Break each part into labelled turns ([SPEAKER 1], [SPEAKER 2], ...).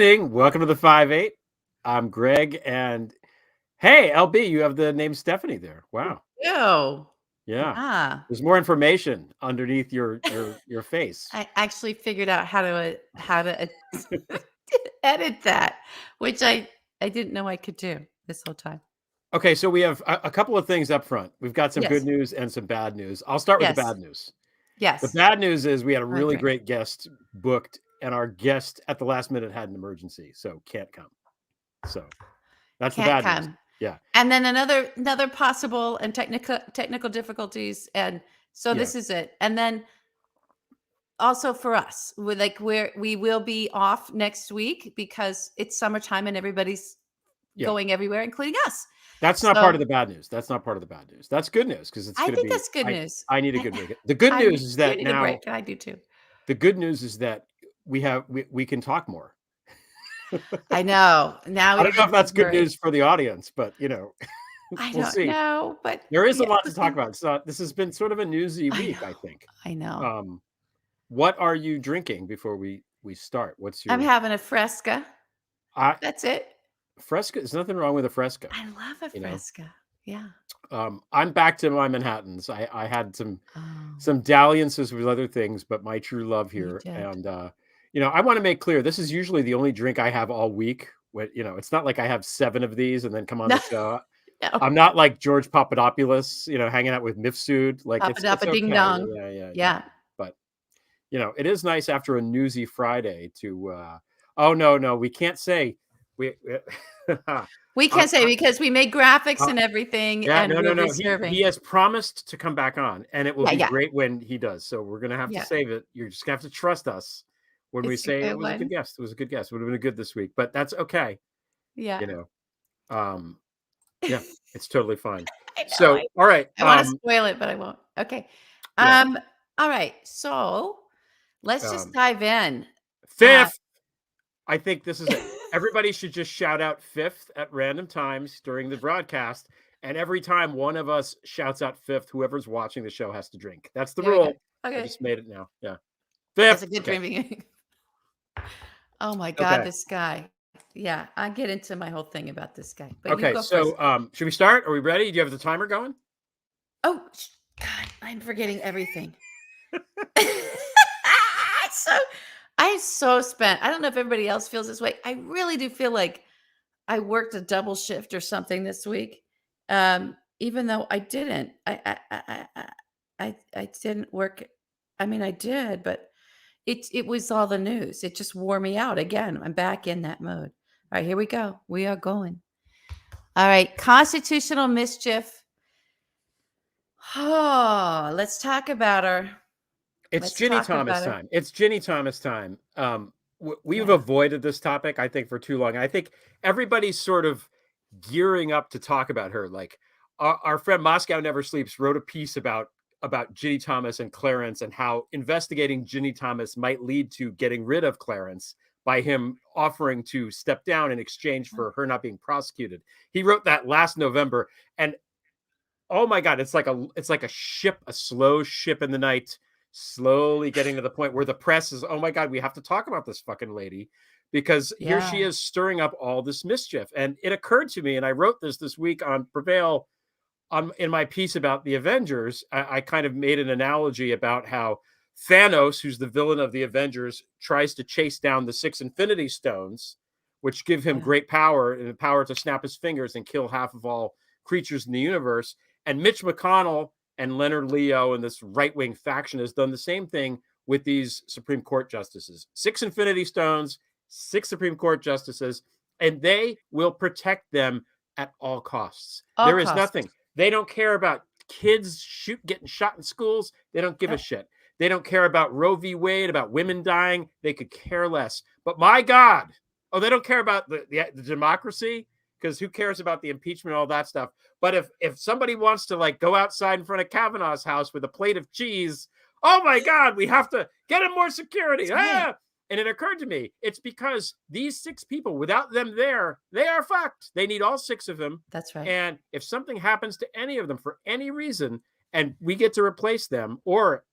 [SPEAKER 1] evening. Welcome to the 5-8. I'm Greg, and hey, LB, you have the name Stephanie there. Wow.
[SPEAKER 2] Oh,
[SPEAKER 1] Yeah.
[SPEAKER 2] yeah.
[SPEAKER 1] There's more information underneath your face.
[SPEAKER 2] I actually figured out how to edit that, which I didn't know I could do this whole time.
[SPEAKER 1] Okay, so we have a couple of things up front. We've got some good
[SPEAKER 2] Yes.
[SPEAKER 1] news and some bad news. I'll start with the
[SPEAKER 2] Yes.
[SPEAKER 1] bad news. The
[SPEAKER 2] Yes.
[SPEAKER 1] bad news is we had a
[SPEAKER 2] Oh,
[SPEAKER 1] really
[SPEAKER 2] great.
[SPEAKER 1] great guest booked, and our guest at the last minute had an emergency, so can't come. So that's the
[SPEAKER 2] Can't
[SPEAKER 1] bad news.
[SPEAKER 2] come.
[SPEAKER 1] Yeah.
[SPEAKER 2] And then another possible and technical difficulties, and so
[SPEAKER 1] Yeah.
[SPEAKER 2] this is it. And then also for us, we will be off next week because it's summertime and everybody's
[SPEAKER 1] Yeah.
[SPEAKER 2] going everywhere, including us.
[SPEAKER 1] That's not part of
[SPEAKER 2] So
[SPEAKER 1] the bad news. That's not part of the bad news. That's good news because it's
[SPEAKER 2] I
[SPEAKER 1] gonna
[SPEAKER 2] think
[SPEAKER 1] be
[SPEAKER 2] that's good news.
[SPEAKER 1] I need a
[SPEAKER 2] I
[SPEAKER 1] good break. The good news is
[SPEAKER 2] you
[SPEAKER 1] that
[SPEAKER 2] need a
[SPEAKER 1] now
[SPEAKER 2] break, and I do too.
[SPEAKER 1] the good news is that we can talk more.
[SPEAKER 2] I know. Now
[SPEAKER 1] I
[SPEAKER 2] we
[SPEAKER 1] don't know
[SPEAKER 2] can
[SPEAKER 1] if that's good
[SPEAKER 2] separate.
[SPEAKER 1] news for the audience, but,
[SPEAKER 2] I
[SPEAKER 1] we'll
[SPEAKER 2] don't
[SPEAKER 1] see.
[SPEAKER 2] know, but
[SPEAKER 1] There is a
[SPEAKER 2] yeah,
[SPEAKER 1] lot to talk
[SPEAKER 2] listen,
[SPEAKER 1] about. So this has been sort of a newsy
[SPEAKER 2] I
[SPEAKER 1] week,
[SPEAKER 2] know.
[SPEAKER 1] I think.
[SPEAKER 2] I know.
[SPEAKER 1] Um, what are you drinking before we start? What's
[SPEAKER 2] I'm
[SPEAKER 1] your
[SPEAKER 2] having a Fresca.
[SPEAKER 1] I
[SPEAKER 2] That's it.
[SPEAKER 1] Fresca? There's nothing wrong with a Fresca,
[SPEAKER 2] I love a
[SPEAKER 1] you know?
[SPEAKER 2] Fresca. Yeah.
[SPEAKER 1] I'm back to my Manhattans. I had
[SPEAKER 2] Oh,
[SPEAKER 1] some dalliances with other things, but my true love
[SPEAKER 2] you
[SPEAKER 1] here.
[SPEAKER 2] did.
[SPEAKER 1] And I want to make clear this is usually the only drink I have all week. When it's not like I have 7 of these and then come on
[SPEAKER 2] No,
[SPEAKER 1] the show.
[SPEAKER 2] no.
[SPEAKER 1] I'm not like George Papadopoulos, hanging out with Mifsud. Like
[SPEAKER 2] Papa
[SPEAKER 1] it's
[SPEAKER 2] Dappa Ding
[SPEAKER 1] okay.
[SPEAKER 2] Dong.
[SPEAKER 1] Yeah.
[SPEAKER 2] Yeah.
[SPEAKER 1] But it is nice after a newsy Friday to oh no, we can't say we
[SPEAKER 2] We
[SPEAKER 1] uh,
[SPEAKER 2] can't say because we made graphics
[SPEAKER 1] uh,
[SPEAKER 2] and everything,
[SPEAKER 1] yeah,
[SPEAKER 2] and
[SPEAKER 1] no,
[SPEAKER 2] we'll
[SPEAKER 1] no,
[SPEAKER 2] be
[SPEAKER 1] no. He
[SPEAKER 2] serving.
[SPEAKER 1] has promised to come back on, and it will
[SPEAKER 2] Yeah,
[SPEAKER 1] be
[SPEAKER 2] yeah,
[SPEAKER 1] great when he does. So we're gonna have to
[SPEAKER 2] yeah.
[SPEAKER 1] save it. You're just gonna have to trust us when we
[SPEAKER 2] It's a
[SPEAKER 1] say it
[SPEAKER 2] good
[SPEAKER 1] was a good
[SPEAKER 2] one.
[SPEAKER 1] guest. It was a good guest. Would have been a good this week, but that's okay.
[SPEAKER 2] Yeah.
[SPEAKER 1] You know, um, yeah, it's totally fine.
[SPEAKER 2] I know.
[SPEAKER 1] So, all right,
[SPEAKER 2] I wanna spoil it, but I won't. Okay.
[SPEAKER 1] yeah,
[SPEAKER 2] Um, all right. So let's just
[SPEAKER 1] um,
[SPEAKER 2] dive in. Uh,
[SPEAKER 1] fifth. I think this is it. Everybody should just shout out fifth at random times during the broadcast, and every time one of us shouts out fifth, whoever's watching the show has to drink. That's the
[SPEAKER 2] there we go.
[SPEAKER 1] rule. I
[SPEAKER 2] Okay.
[SPEAKER 1] just made it now. Yeah,
[SPEAKER 2] That's a
[SPEAKER 1] fifth.
[SPEAKER 2] good
[SPEAKER 1] Okay,
[SPEAKER 2] dreaming. Oh my God,
[SPEAKER 1] okay.
[SPEAKER 2] this guy. Yeah, I get into my whole thing about this guy, but you
[SPEAKER 1] Okay,
[SPEAKER 2] go first.
[SPEAKER 1] so should we start? Are we ready? Do you have the timer going?
[SPEAKER 2] Oh, God, I'm forgetting everything. So I'm so spent. I don't know if everybody else feels this way. I really do feel like I worked a double shift or something this week, even though I didn't. I didn't work. I mean, I did, but it was all the news. It just wore me out again. I'm back in that mode. All right, here we go. We are going. All right, constitutional mischief. Oh, let's talk about her.
[SPEAKER 1] It's
[SPEAKER 2] Let's
[SPEAKER 1] Ginny
[SPEAKER 2] talk
[SPEAKER 1] Thomas
[SPEAKER 2] about her.
[SPEAKER 1] time. It's Ginny Thomas time. We've
[SPEAKER 2] Yeah.
[SPEAKER 1] avoided this topic, I think, for too long. I think everybody's sort of gearing up to talk about her. Like our friend Moscow Never Sleeps wrote a piece about Ginny Thomas and Clarence and how investigating Ginny Thomas might lead to getting rid of Clarence by him offering to step down in exchange for her not being prosecuted. He wrote that last November, and oh my God, it's like a ship, a slow ship in the night, slowly getting to the point where the press is, oh my God, we have to talk about this fucking lady because here she
[SPEAKER 2] Yeah.
[SPEAKER 1] is stirring up all this mischief. And it occurred to me, and I wrote this week on Prevail in my piece about the Avengers. I kind of made an analogy about how Thanos, who's the villain of the Avengers, tries to chase down the 6 Infinity Stones, which give him
[SPEAKER 2] Yeah.
[SPEAKER 1] great power and the power to snap his fingers and kill half of all creatures in the universe. And Mitch McConnell and Leonard Leo and this right-wing faction has done the same thing with these Supreme Court justices. 6 Infinity Stones, 6 Supreme Court justices, and they will protect them at all costs.
[SPEAKER 2] All
[SPEAKER 1] There is
[SPEAKER 2] costs.
[SPEAKER 1] nothing. They don't care about kids getting shot in schools. They don't give a
[SPEAKER 2] Nope.
[SPEAKER 1] shit. They don't care about Roe v. Wade, about women dying. They could care less. But my God, they don't care about the democracy, because who cares about the impeachment and all that stuff. But if somebody wants to like go outside in front of Kavanaugh's house with a plate of cheese, oh my God, we have to get him more security.
[SPEAKER 2] That's right.
[SPEAKER 1] And it occurred to me, it's because these 6 people, without them there, they are fucked. They need all 6 of them.
[SPEAKER 2] That's right.
[SPEAKER 1] And if something happens to any of them for any reason, and we get to replace them or,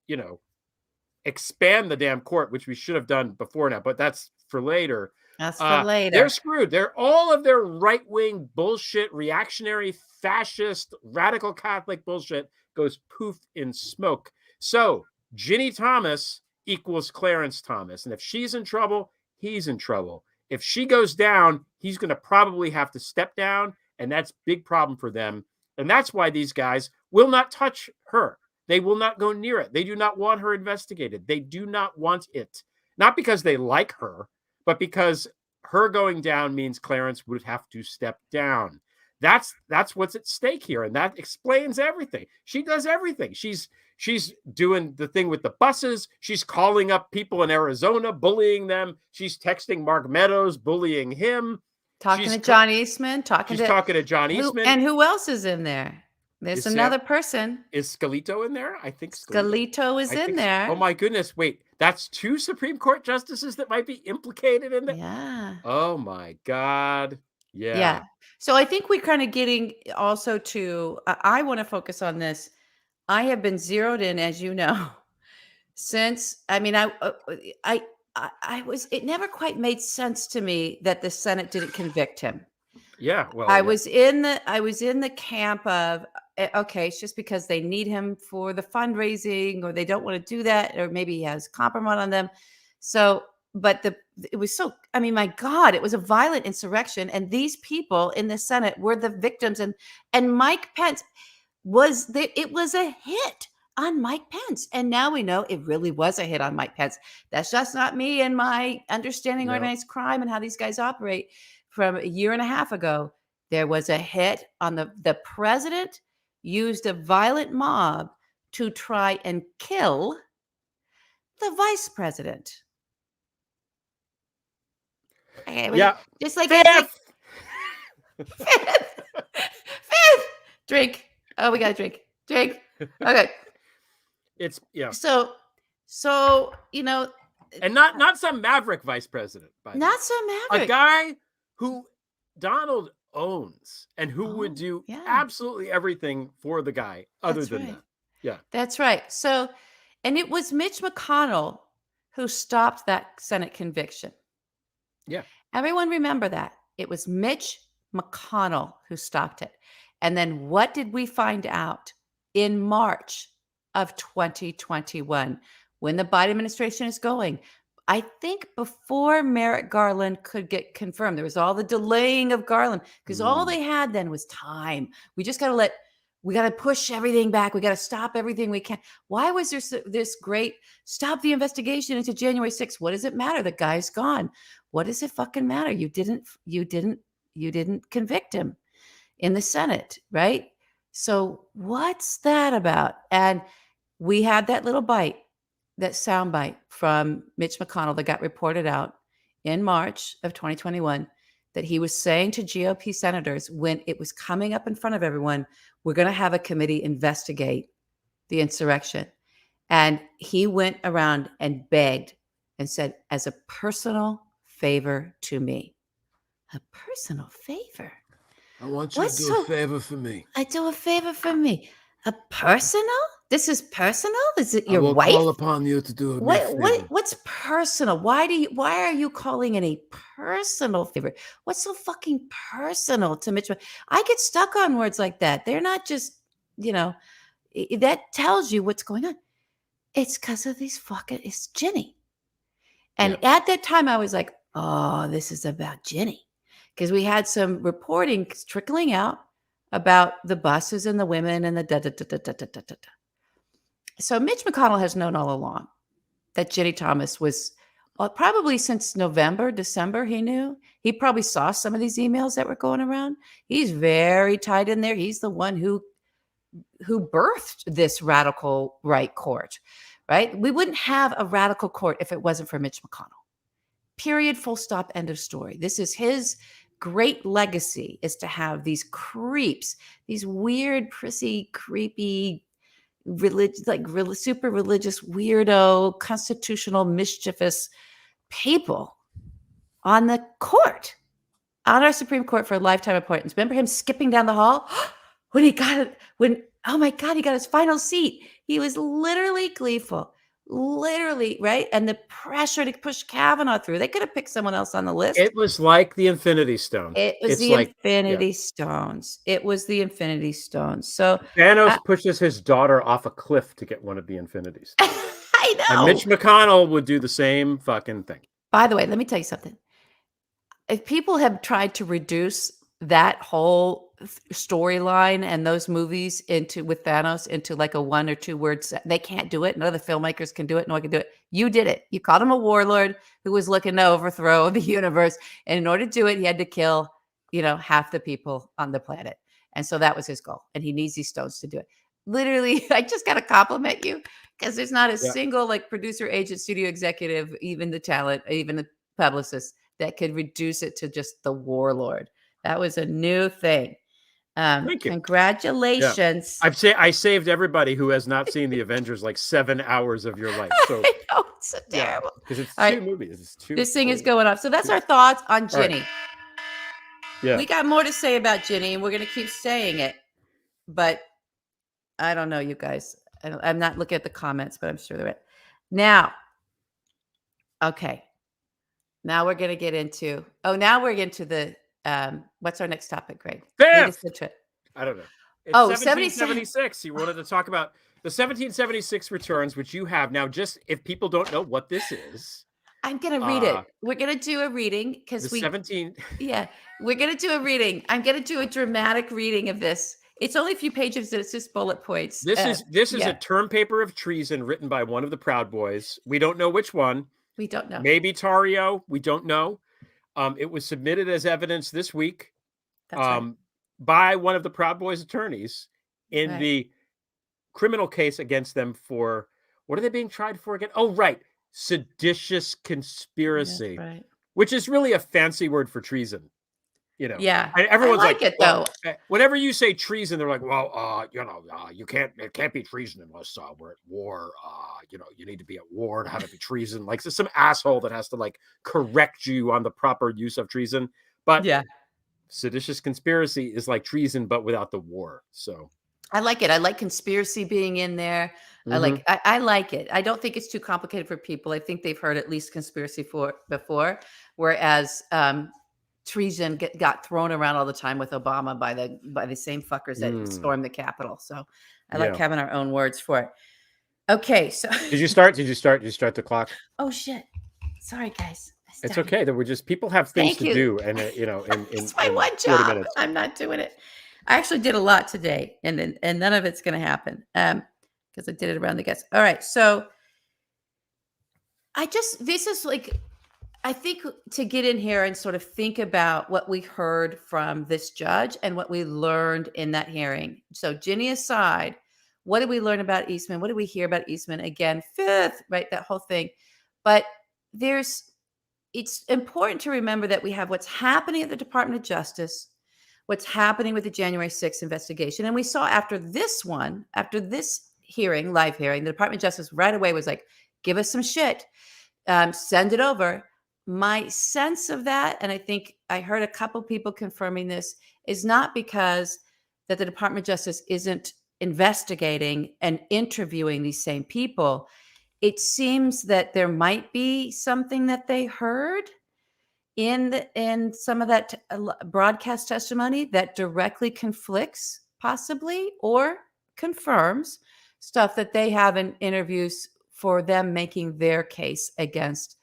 [SPEAKER 1] expand the damn court, which we should have done before now, but that's for later.
[SPEAKER 2] That's for
[SPEAKER 1] They're
[SPEAKER 2] later.
[SPEAKER 1] screwed. They're all of their right-wing bullshit, reactionary, fascist, radical Catholic bullshit goes poof in smoke. So Ginny Thomas equals Clarence Thomas. And if she's in trouble, he's in trouble. If she goes down, he's going to probably have to step down. And that's a big problem for them. And that's why these guys will not touch her. They will not go near it. They do not want her investigated. They do not want it. Not because they like her, but because her going down means Clarence would have to step down. That's what's at stake here, and that explains everything. She does everything. She's doing the thing with the buses. She's calling up people in Arizona, bullying them. She's texting Mark Meadows, bullying him.
[SPEAKER 2] Talking to John Eastman,
[SPEAKER 1] She's talking to John Eastman.
[SPEAKER 2] And who else is in there? There's another person.
[SPEAKER 1] Is Scalito in there? I think
[SPEAKER 2] Scalito is in there.
[SPEAKER 1] Oh my goodness! Wait, that's 2 Supreme Court justices that might be implicated in that.
[SPEAKER 2] Yeah.
[SPEAKER 1] Oh my God. Yeah.
[SPEAKER 2] Yeah. So I think we're kind of getting also to. I want to focus on this. I have been zeroed in, as you know, since. I mean, I was. It never quite made sense to me that the Senate didn't convict him.
[SPEAKER 1] Yeah, well,
[SPEAKER 2] I was in the camp of okay, it's just because they need him for the fundraising, or they don't want to do that, or maybe he has compromise on them. So, but it was so. I mean, my God, it was a violent insurrection, and these people in the Senate were the victims, and Mike Pence was there. It was a hit on Mike Pence, and now we know it really was a hit on Mike Pence. That's just not me and my understanding organized crime and how these guys operate. From a year and a half ago, there was a hit on the president used a violent mob to try and kill the vice president. Okay,
[SPEAKER 1] yeah,
[SPEAKER 2] just like
[SPEAKER 1] fifth.
[SPEAKER 2] Fifth drink. Oh, we got a drink. Drink. Okay.
[SPEAKER 1] It's yeah.
[SPEAKER 2] So you know,
[SPEAKER 1] and not some maverick vice president,
[SPEAKER 2] not some maverick,
[SPEAKER 1] a guy who Donald owns and who would do absolutely everything for the guy other than that. Yeah.
[SPEAKER 2] That's right. So, and it was Mitch McConnell who stopped that Senate conviction.
[SPEAKER 1] Yeah.
[SPEAKER 2] Everyone remember that. It was Mitch McConnell who stopped it. And then what did we find out in March of 2021 when the Biden administration is going? I think before Merrick Garland could get confirmed, there was all the delaying of Garland because all they had then was time. We just got to push everything back. We got to stop everything we can. Why was there this great stop the investigation into January 6th? What does it matter? The guy's gone. What does it fucking matter? You didn't convict him in the Senate, right? So what's that about? And we had that little bite. That soundbite from Mitch McConnell that got reported out in March of 2021 that he was saying to GOP senators when it was coming up in front of everyone, we're going to have a committee investigate the insurrection. And he went around and begged and said, as a personal favor to me. A personal favor?
[SPEAKER 3] I want you to do a favor for me.
[SPEAKER 2] I do a favor for me. A personal? This is personal? Is it your wife?
[SPEAKER 3] I will call upon you to do a favor.
[SPEAKER 2] What's personal? Why are you calling it a personal favor? What's so fucking personal to Mitch? I get stuck on words like that. They're not just, that tells you what's going on. It's because of it's Ginny. And at that time I was like, oh, this is about Ginny. Because we had some reporting trickling out about the buses and the women and the da-da-da-da-da-da-da-da. So Mitch McConnell has known all along that Ginny Thomas was probably since November, December, he knew. He probably saw some of these emails that were going around. He's very tied in there. He's the one who birthed this radical right court, right? We wouldn't have a radical court if it wasn't for Mitch McConnell. Period, full stop, end of story. This is his great legacy, is to have these creeps, these weird, prissy, creepy, super religious, weirdo, constitutional, mischievous people on the court, on our Supreme Court for lifetime appointments. Remember him skipping down the hall oh my God, he got his final seat. He was literally gleeful. Literally, right? And the pressure to push Kavanaugh through. They could have picked someone else on the list.
[SPEAKER 1] It was like the Infinity Stone.
[SPEAKER 2] It was
[SPEAKER 1] It's
[SPEAKER 2] the
[SPEAKER 1] like,
[SPEAKER 2] Infinity Stones. It was the Infinity Stones. So
[SPEAKER 1] Thanos pushes his daughter off a cliff to get one of the Infinity Stones.
[SPEAKER 2] I know.
[SPEAKER 1] And Mitch McConnell would do the same fucking thing.
[SPEAKER 2] By the way, let me tell you something. If people have tried to reduce that whole storyline and those movies with Thanos into like a 1 or 2 words, they can't do it. None of the filmmakers can do it. No one can do it. You did it. You called him a warlord who was looking to overthrow the universe. And in order to do it, he had to kill, half the people on the planet. And so that was his goal. And he needs these stones to do it. Literally, I just got to compliment you because there's not a single like producer, agent, studio executive, even the talent, even the publicist that could reduce it to just the warlord. That was a new thing.
[SPEAKER 1] Thank you.
[SPEAKER 2] Congratulations.
[SPEAKER 1] Yeah. I saved everybody who has not seen the Avengers like 7 hours of your life. So
[SPEAKER 2] I know, it's so terrible.
[SPEAKER 1] Because it's
[SPEAKER 2] All
[SPEAKER 1] two
[SPEAKER 2] right.
[SPEAKER 1] movies. It's two.
[SPEAKER 2] This thing is going off. So that's our thoughts on Ginny.
[SPEAKER 1] Right. Yeah.
[SPEAKER 2] We got more to say about Ginny, and we're going to keep saying it. But I don't know, you guys. I'm not looking at the comments, but I'm sure they're right. Now, okay. Now we're going to get into, the, what's our next topic, Greg?
[SPEAKER 1] Theft! I don't know. It's 1776. You wanted to talk about the 1776 returns, which you have now. Just if people don't know what this is.
[SPEAKER 2] I'm going to read it. We're going to do a reading because Yeah, we're going to do a reading. I'm going to do a dramatic reading of this. It's only a few pages. It's just bullet points.
[SPEAKER 1] This is a term paper of treason written by one of the Proud Boys. We don't know which one.
[SPEAKER 2] We don't know.
[SPEAKER 1] Maybe Tario. We don't know. It was submitted as evidence this week by one of the Proud Boys attorneys in the criminal case against them for, what are they being tried for again? Oh, right. Seditious conspiracy, which is really a fancy word for treason.
[SPEAKER 2] Yeah.
[SPEAKER 1] And everyone's
[SPEAKER 2] I like it though.
[SPEAKER 1] Whenever you say treason, they're like, well, it can't be treason unless we're at war. You need to be at war to have it be treason. Like there's some asshole that has to like correct you on the proper use of treason. But seditious conspiracy is like treason, but without the war. So
[SPEAKER 2] I like it. I like conspiracy being in there. I like it. I don't think it's too complicated for people. I think they've heard at least conspiracy before, whereas treason got thrown around all the time with Obama by the same fuckers that stormed the Capitol. So I like having our own words for it. Okay, so
[SPEAKER 1] Did you start the clock?
[SPEAKER 2] Oh shit. Sorry guys.
[SPEAKER 1] It's okay. There were just people have things to do, and
[SPEAKER 2] it's my one job. Minutes. I'm not doing it. I actually did a lot today, and none of it's going to happen because I did it around the guests. All right, so this is like, I think to get in here and sort of think about what we heard from this judge and what we learned in that hearing. So Ginny aside, what did we learn about Eastman? What did we hear about Eastman? Again, fifth, right? That whole thing. But it's important to remember that we have what's happening at the Department of Justice, what's happening with the January 6th investigation. And we saw after this hearing, live hearing, the Department of Justice right away was like, give us some shit, send it over. My sense of that, and I think I heard a couple people confirming this, is not because that the Department of Justice isn't investigating and interviewing these same people. It seems that there might be something that they heard in some of that broadcast testimony that directly conflicts possibly or confirms stuff that they have in interviews for them making their case against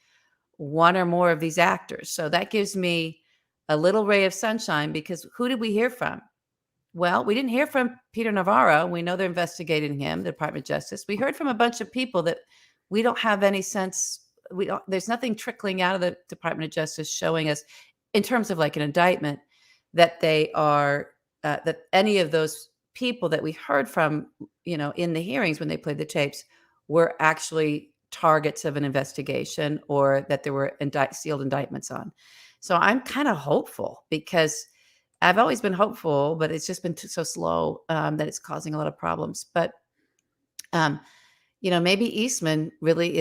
[SPEAKER 2] one or more of these actors. So that gives me a little ray of sunshine, because who did we hear from? Well, we didn't hear from Peter Navarro. We know they're investigating him, the Department of Justice. We heard from a bunch of people that we don't have any sense. There's nothing trickling out of the Department of Justice showing us in terms of like an indictment that they are, that any of those people that we heard from, in the hearings when they played the tapes were actually targets of an investigation or that there were sealed indictments on. So I'm kind of hopeful, because I've always been hopeful, but it's just been so slow that it's causing a lot of problems. But, maybe Eastman really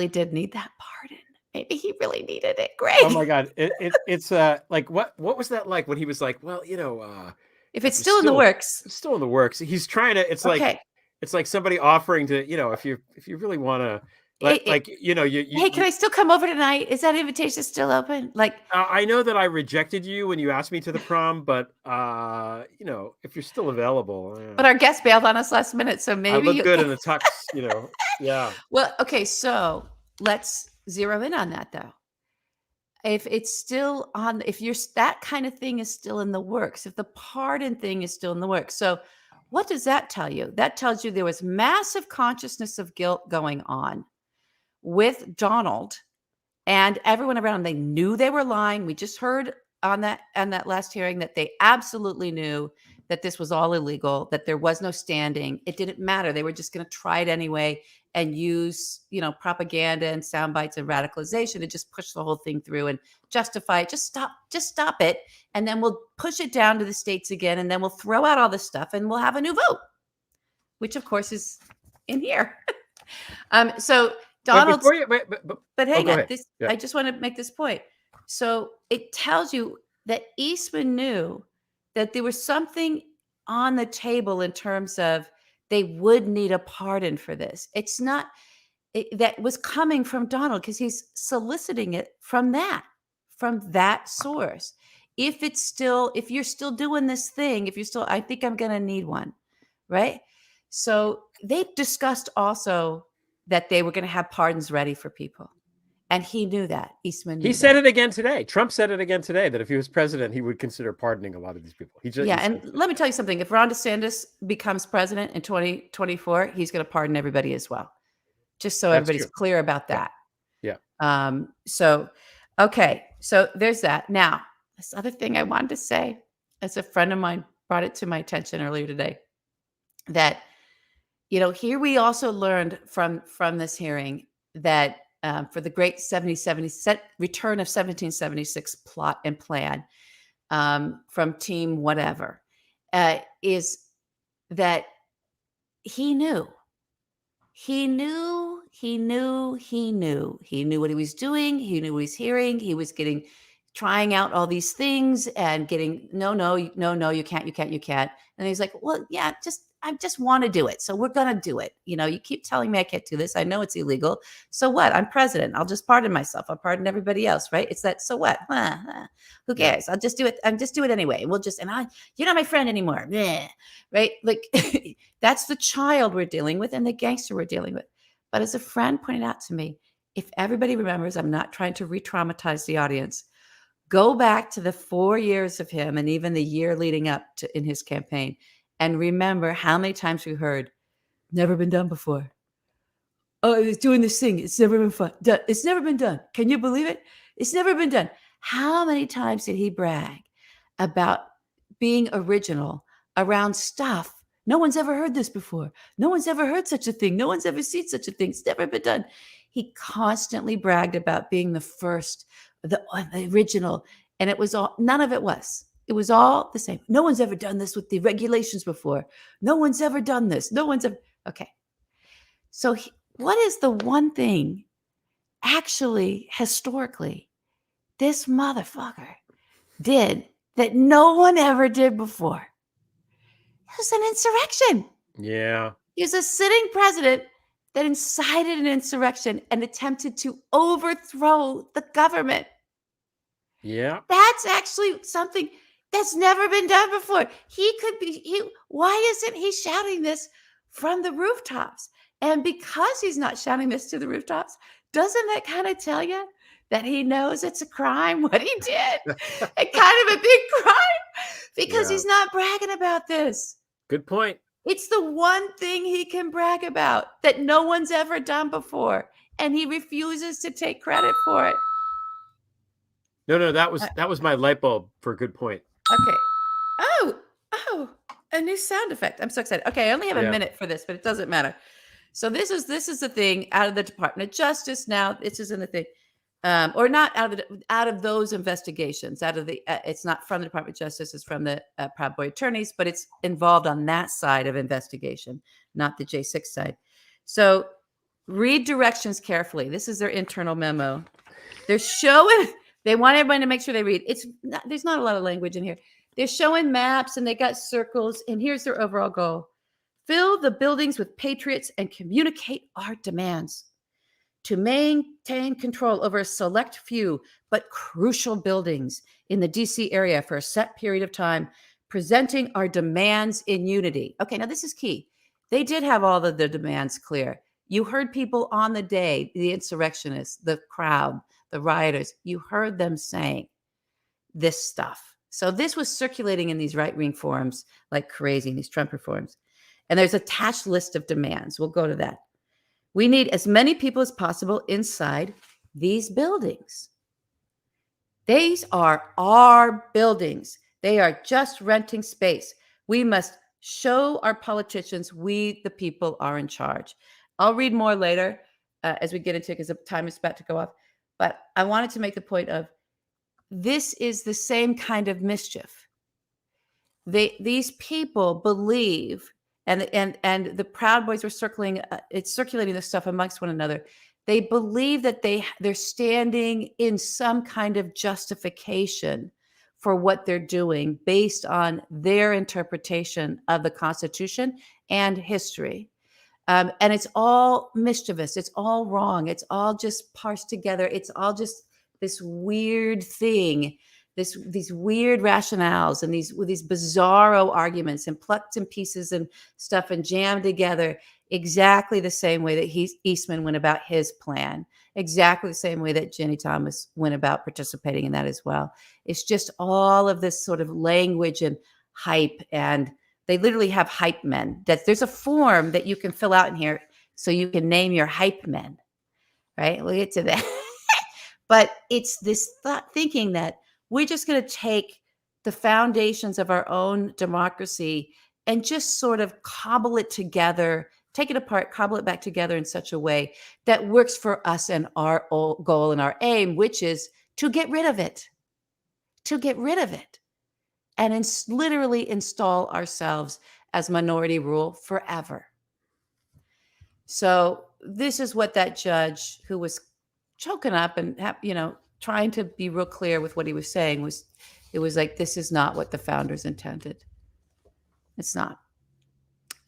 [SPEAKER 2] did need that pardon. Maybe he really needed it. Great.
[SPEAKER 1] Oh my God. It's like, what was that like when he was like, well,
[SPEAKER 2] if it's still in the works,
[SPEAKER 1] it's still in the works. He's trying to, it's
[SPEAKER 2] okay.
[SPEAKER 1] like, It's like somebody offering to, if you really want to,
[SPEAKER 2] hey, can I still come over tonight? Is that invitation still open? Like,
[SPEAKER 1] I know that I rejected you when you asked me to the prom, but if you're still available,
[SPEAKER 2] but our guest bailed on us last minute, so
[SPEAKER 1] I
[SPEAKER 2] maybe
[SPEAKER 1] look
[SPEAKER 2] you
[SPEAKER 1] good
[SPEAKER 2] can.
[SPEAKER 1] in a tux, yeah.
[SPEAKER 2] Well, okay, so let's zero in on that though. If it's still on, if you're that kind of thing is still in the works, if the pardon thing is still in the works. So what does that tell you? That tells you there was massive consciousness of guilt going on with Donald and everyone around. They knew they were lying. We just heard on that last hearing that they absolutely knew that this was all illegal, that there was no standing. It didn't matter. They were just going to try it anyway and use, propaganda and sound bites and radicalization to just push the whole thing through and justify it. Just stop it. And then we'll push it down to the states again. And then we'll throw out all this stuff and we'll have a new vote, which of course is in here. So Donald's, but hang on, I just want to make this point. So it tells you that Eastman knew that there was something on the table in terms of they would need a pardon for this. It's not that was coming from Donald because he's soliciting it from that source. If you're still doing this thing, I think I'm going to need one, right? So they discussed also that they were going to have pardons ready for people. And he knew that. Eastman knew
[SPEAKER 1] He said it again today. Trump said it again today, that if he was president, he would consider pardoning a lot of these people.
[SPEAKER 2] And let me tell you something. If Ron DeSantis becomes president in 2024, he's going to pardon everybody as well. Just so everybody's clear about that.
[SPEAKER 1] Yeah.
[SPEAKER 2] Okay. So there's that. Now, this other thing I wanted to say, as a friend of mine brought it to my attention earlier today, that here we also learned from this hearing that for the great return of 1776 plot and plan from team whatever, is that he knew what he was doing. He knew what he's hearing. He was trying out all these things and getting, no, you can't. And he's like, well, yeah, I just want to do it. So we're going to do it. You keep telling me I can't do this. I know it's illegal. So what? I'm president. I'll just pardon myself. I'll pardon everybody else. Right. It's that, so what? Who cares? I'll just do it. I'll just do it anyway. You're not my friend anymore. Yeah. Right. Like that's the child we're dealing with and the gangster we're dealing with. But as a friend pointed out to me, if everybody remembers, I'm not trying to re-traumatize the audience. Go back to the 4 years of him and even the year leading up to in his campaign. And remember how many times we heard, never been done before. Oh, it's doing this thing. It's never been done. It's never been done. Can you believe it? It's never been done. How many times did he brag about being original around stuff? No one's ever heard this before. No one's ever heard such a thing. No one's ever seen such a thing. It's never been done. He constantly bragged about being the first, the original. And it was all, none of it was. It was all the same. No one's ever done this with the regulations before. No one's ever done this. No one's ever. Okay. So what is the one thing actually historically this motherfucker did that no one ever did before? It was an insurrection.
[SPEAKER 1] Yeah.
[SPEAKER 2] He was a sitting president that incited an insurrection and attempted to overthrow the government.
[SPEAKER 1] Yeah.
[SPEAKER 2] That's actually something that's never been done before. Why isn't he shouting this from the rooftops? And because he's not shouting this to the rooftops, doesn't that kind of tell you that he knows it's a crime, what he did? And kind of a big crime because he's not bragging about this.
[SPEAKER 1] Good point.
[SPEAKER 2] It's the one thing he can brag about that no one's ever done before. And he refuses to take credit for it.
[SPEAKER 1] No, that was my light bulb for a good point.
[SPEAKER 2] Okay. Oh, a new sound effect. I'm so excited. Okay, I only have a minute for this, but it doesn't matter. So this is the thing out of the Department of Justice now. This isn't a thing. Or not out of those investigations, it's not from the Department of Justice, it's from the Proud Boy attorneys, but it's involved on that side of investigation, not the J6 side. So read directions carefully. This is their internal memo. They want everyone to make sure they read. There's not a lot of language in here. They're showing maps and they got circles, and here's their overall goal. Fill the buildings with patriots and communicate our demands. To maintain control over a select few but crucial buildings in the DC area for a set period of time, presenting our demands in unity. Okay, now this is key. They did have all of the demands clear. You heard people on the day, the insurrectionists, the crowd, the rioters, you heard them saying this stuff. So this was circulating in these right-wing forums like crazy, in these Trump forums. And there's an attached list of demands. We'll go to that. We need as many people as possible inside these buildings. These are our buildings. They are just renting space. We must show our politicians we, the people, are in charge. I'll read more later as we get into it because the time is about to go off. But I wanted to make the point of this is the same kind of mischief. These people believe, and the Proud Boys were circulating this stuff amongst one another. They believe that they're standing in some kind of justification for what they're doing based on their interpretation of the Constitution and history. And it's all mischievous. It's all wrong. It's all just parsed together. It's all just this weird thing, these weird rationales and these bizarro arguments and plucked in pieces and stuff and jammed together exactly the same way that Eastman went about his plan, exactly the same way that Ginny Thomas went about participating in that as well. It's just all of this sort of language and hype, and they literally have hype men. There's a form that you can fill out in here so you can name your hype men, right? We'll get to that. But it's this thinking that we're just going to take the foundations of our own democracy and just sort of cobble it together, take it apart, cobble it back together in such a way that works for us and our goal and our aim, which is to get rid of it, and literally install ourselves as minority rule forever. So this is what that judge, who was choking up and trying to be real clear with what he was saying, it was like, this is not what the founders intended. It's not.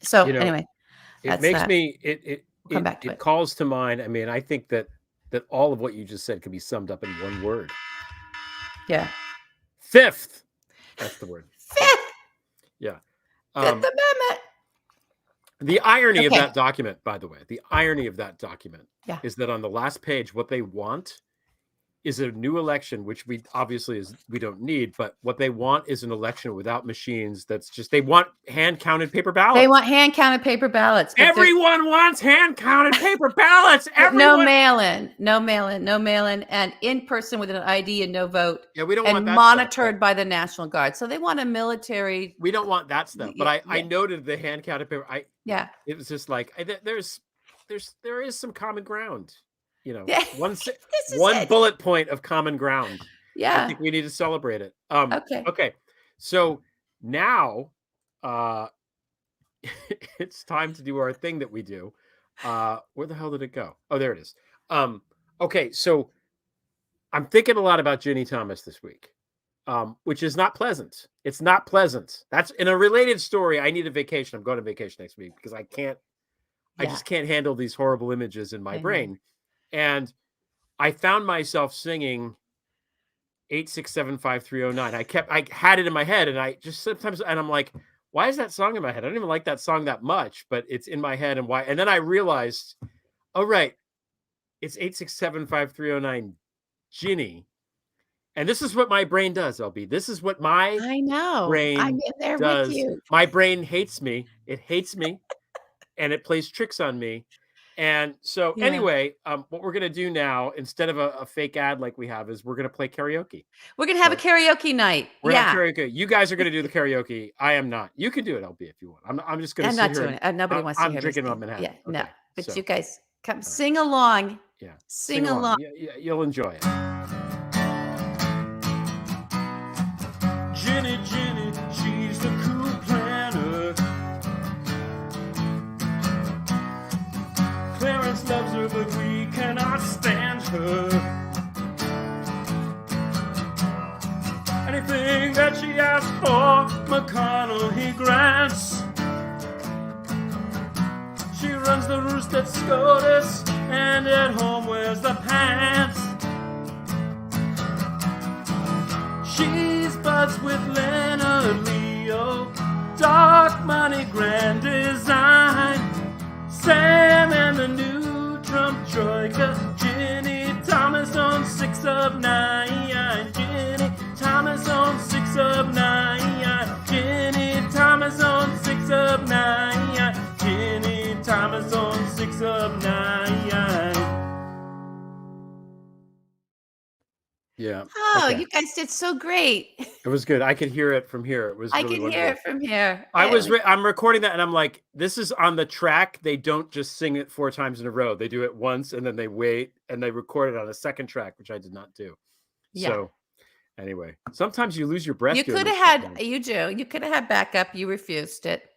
[SPEAKER 2] So anyway,
[SPEAKER 1] it makes me
[SPEAKER 2] come back to
[SPEAKER 1] it calls to mind. I mean, I think that all of what you just said could be summed up in one word.
[SPEAKER 2] Yeah.
[SPEAKER 1] Fifth. That's the word.
[SPEAKER 2] Fifth.
[SPEAKER 1] Yeah.
[SPEAKER 2] Fifth Amendment.
[SPEAKER 1] The irony of that document, by the way, is that on the last page, what they want is a new election, which we don't need, but what they want is an election without machines. That's just, they want hand-counted paper ballots.
[SPEAKER 2] They want hand-counted paper ballots.
[SPEAKER 1] Everyone wants hand-counted paper ballots.
[SPEAKER 2] No mail-in, and in person with an ID and no vote.
[SPEAKER 1] Yeah, we don't
[SPEAKER 2] want that monitored stuff, by the National Guard. So they want a military.
[SPEAKER 1] We don't want that stuff. But I noted the hand-counted paper. It was just like there is some common ground. One bullet point of common ground.
[SPEAKER 2] Yeah.
[SPEAKER 1] I think we need to celebrate it.
[SPEAKER 2] Okay.
[SPEAKER 1] So now it's time to do our thing that we do. Where the hell did it go? Oh, there it is. Okay. So I'm thinking a lot about Ginny Thomas this week, which is not pleasant. It's not pleasant. That's in a related story. I need a vacation. I'm going on vacation next week because I just can't handle these horrible images in my brain. And I found myself singing 8675309. I had it in my head, and I just sometimes, and I'm like, why is that song in my head? I don't even like that song that much, but it's in my head. And why? And then I realized, oh, right, it's 8675309 Ginny. And this is what my brain does, LB. This is what my brain
[SPEAKER 2] I'm in there
[SPEAKER 1] does.
[SPEAKER 2] with you.
[SPEAKER 1] My brain hates me. It hates me, and it plays tricks on me. And so anyway, what we're going to do now, instead of a fake ad like we have, is we're going to play karaoke.
[SPEAKER 2] We're going to have a karaoke night.
[SPEAKER 1] We're going to have karaoke. You guys are going to do the karaoke. I am not. You can do it, LB, if you want. I'm just going to sit here.
[SPEAKER 2] I'm not doing it. Nobody wants to hear
[SPEAKER 1] I'm drinking on Manhattan.
[SPEAKER 2] Yeah, okay. No. But you guys come sing along.
[SPEAKER 1] Yeah.
[SPEAKER 2] Sing along.
[SPEAKER 1] Yeah, you'll enjoy it.
[SPEAKER 4] Ginny, she's the coup planner. Clarence loves her, but we cannot stand her. Anything that she asks for, McConnell he grants. runs the roost at SCOTUS, and at home wears the pants. She's buds with Leonard Leo, dark money, grand design. Sam and the new Trump troika, Ginny Thomas on 6 of 9. Ginny Thomas on 6 of 9. Ginny Thomas on 6 of 9. Ginny Thomas on 6 of 9.
[SPEAKER 1] Yeah.
[SPEAKER 2] Oh,
[SPEAKER 1] Okay.
[SPEAKER 2] you guys did so great.
[SPEAKER 1] It was good. I could hear it from here. It was
[SPEAKER 2] I
[SPEAKER 1] really
[SPEAKER 2] can
[SPEAKER 1] wonderful.
[SPEAKER 2] hear it from here.
[SPEAKER 1] I'm recording that and I'm like, this is on the track. They don't just sing it 4 times in a row. They do it once and then they wait and they record it on a second track, which I did not do.
[SPEAKER 2] Yeah.
[SPEAKER 1] So anyway, sometimes you lose your breath.
[SPEAKER 2] You could have had, you could have had backup. You refused it.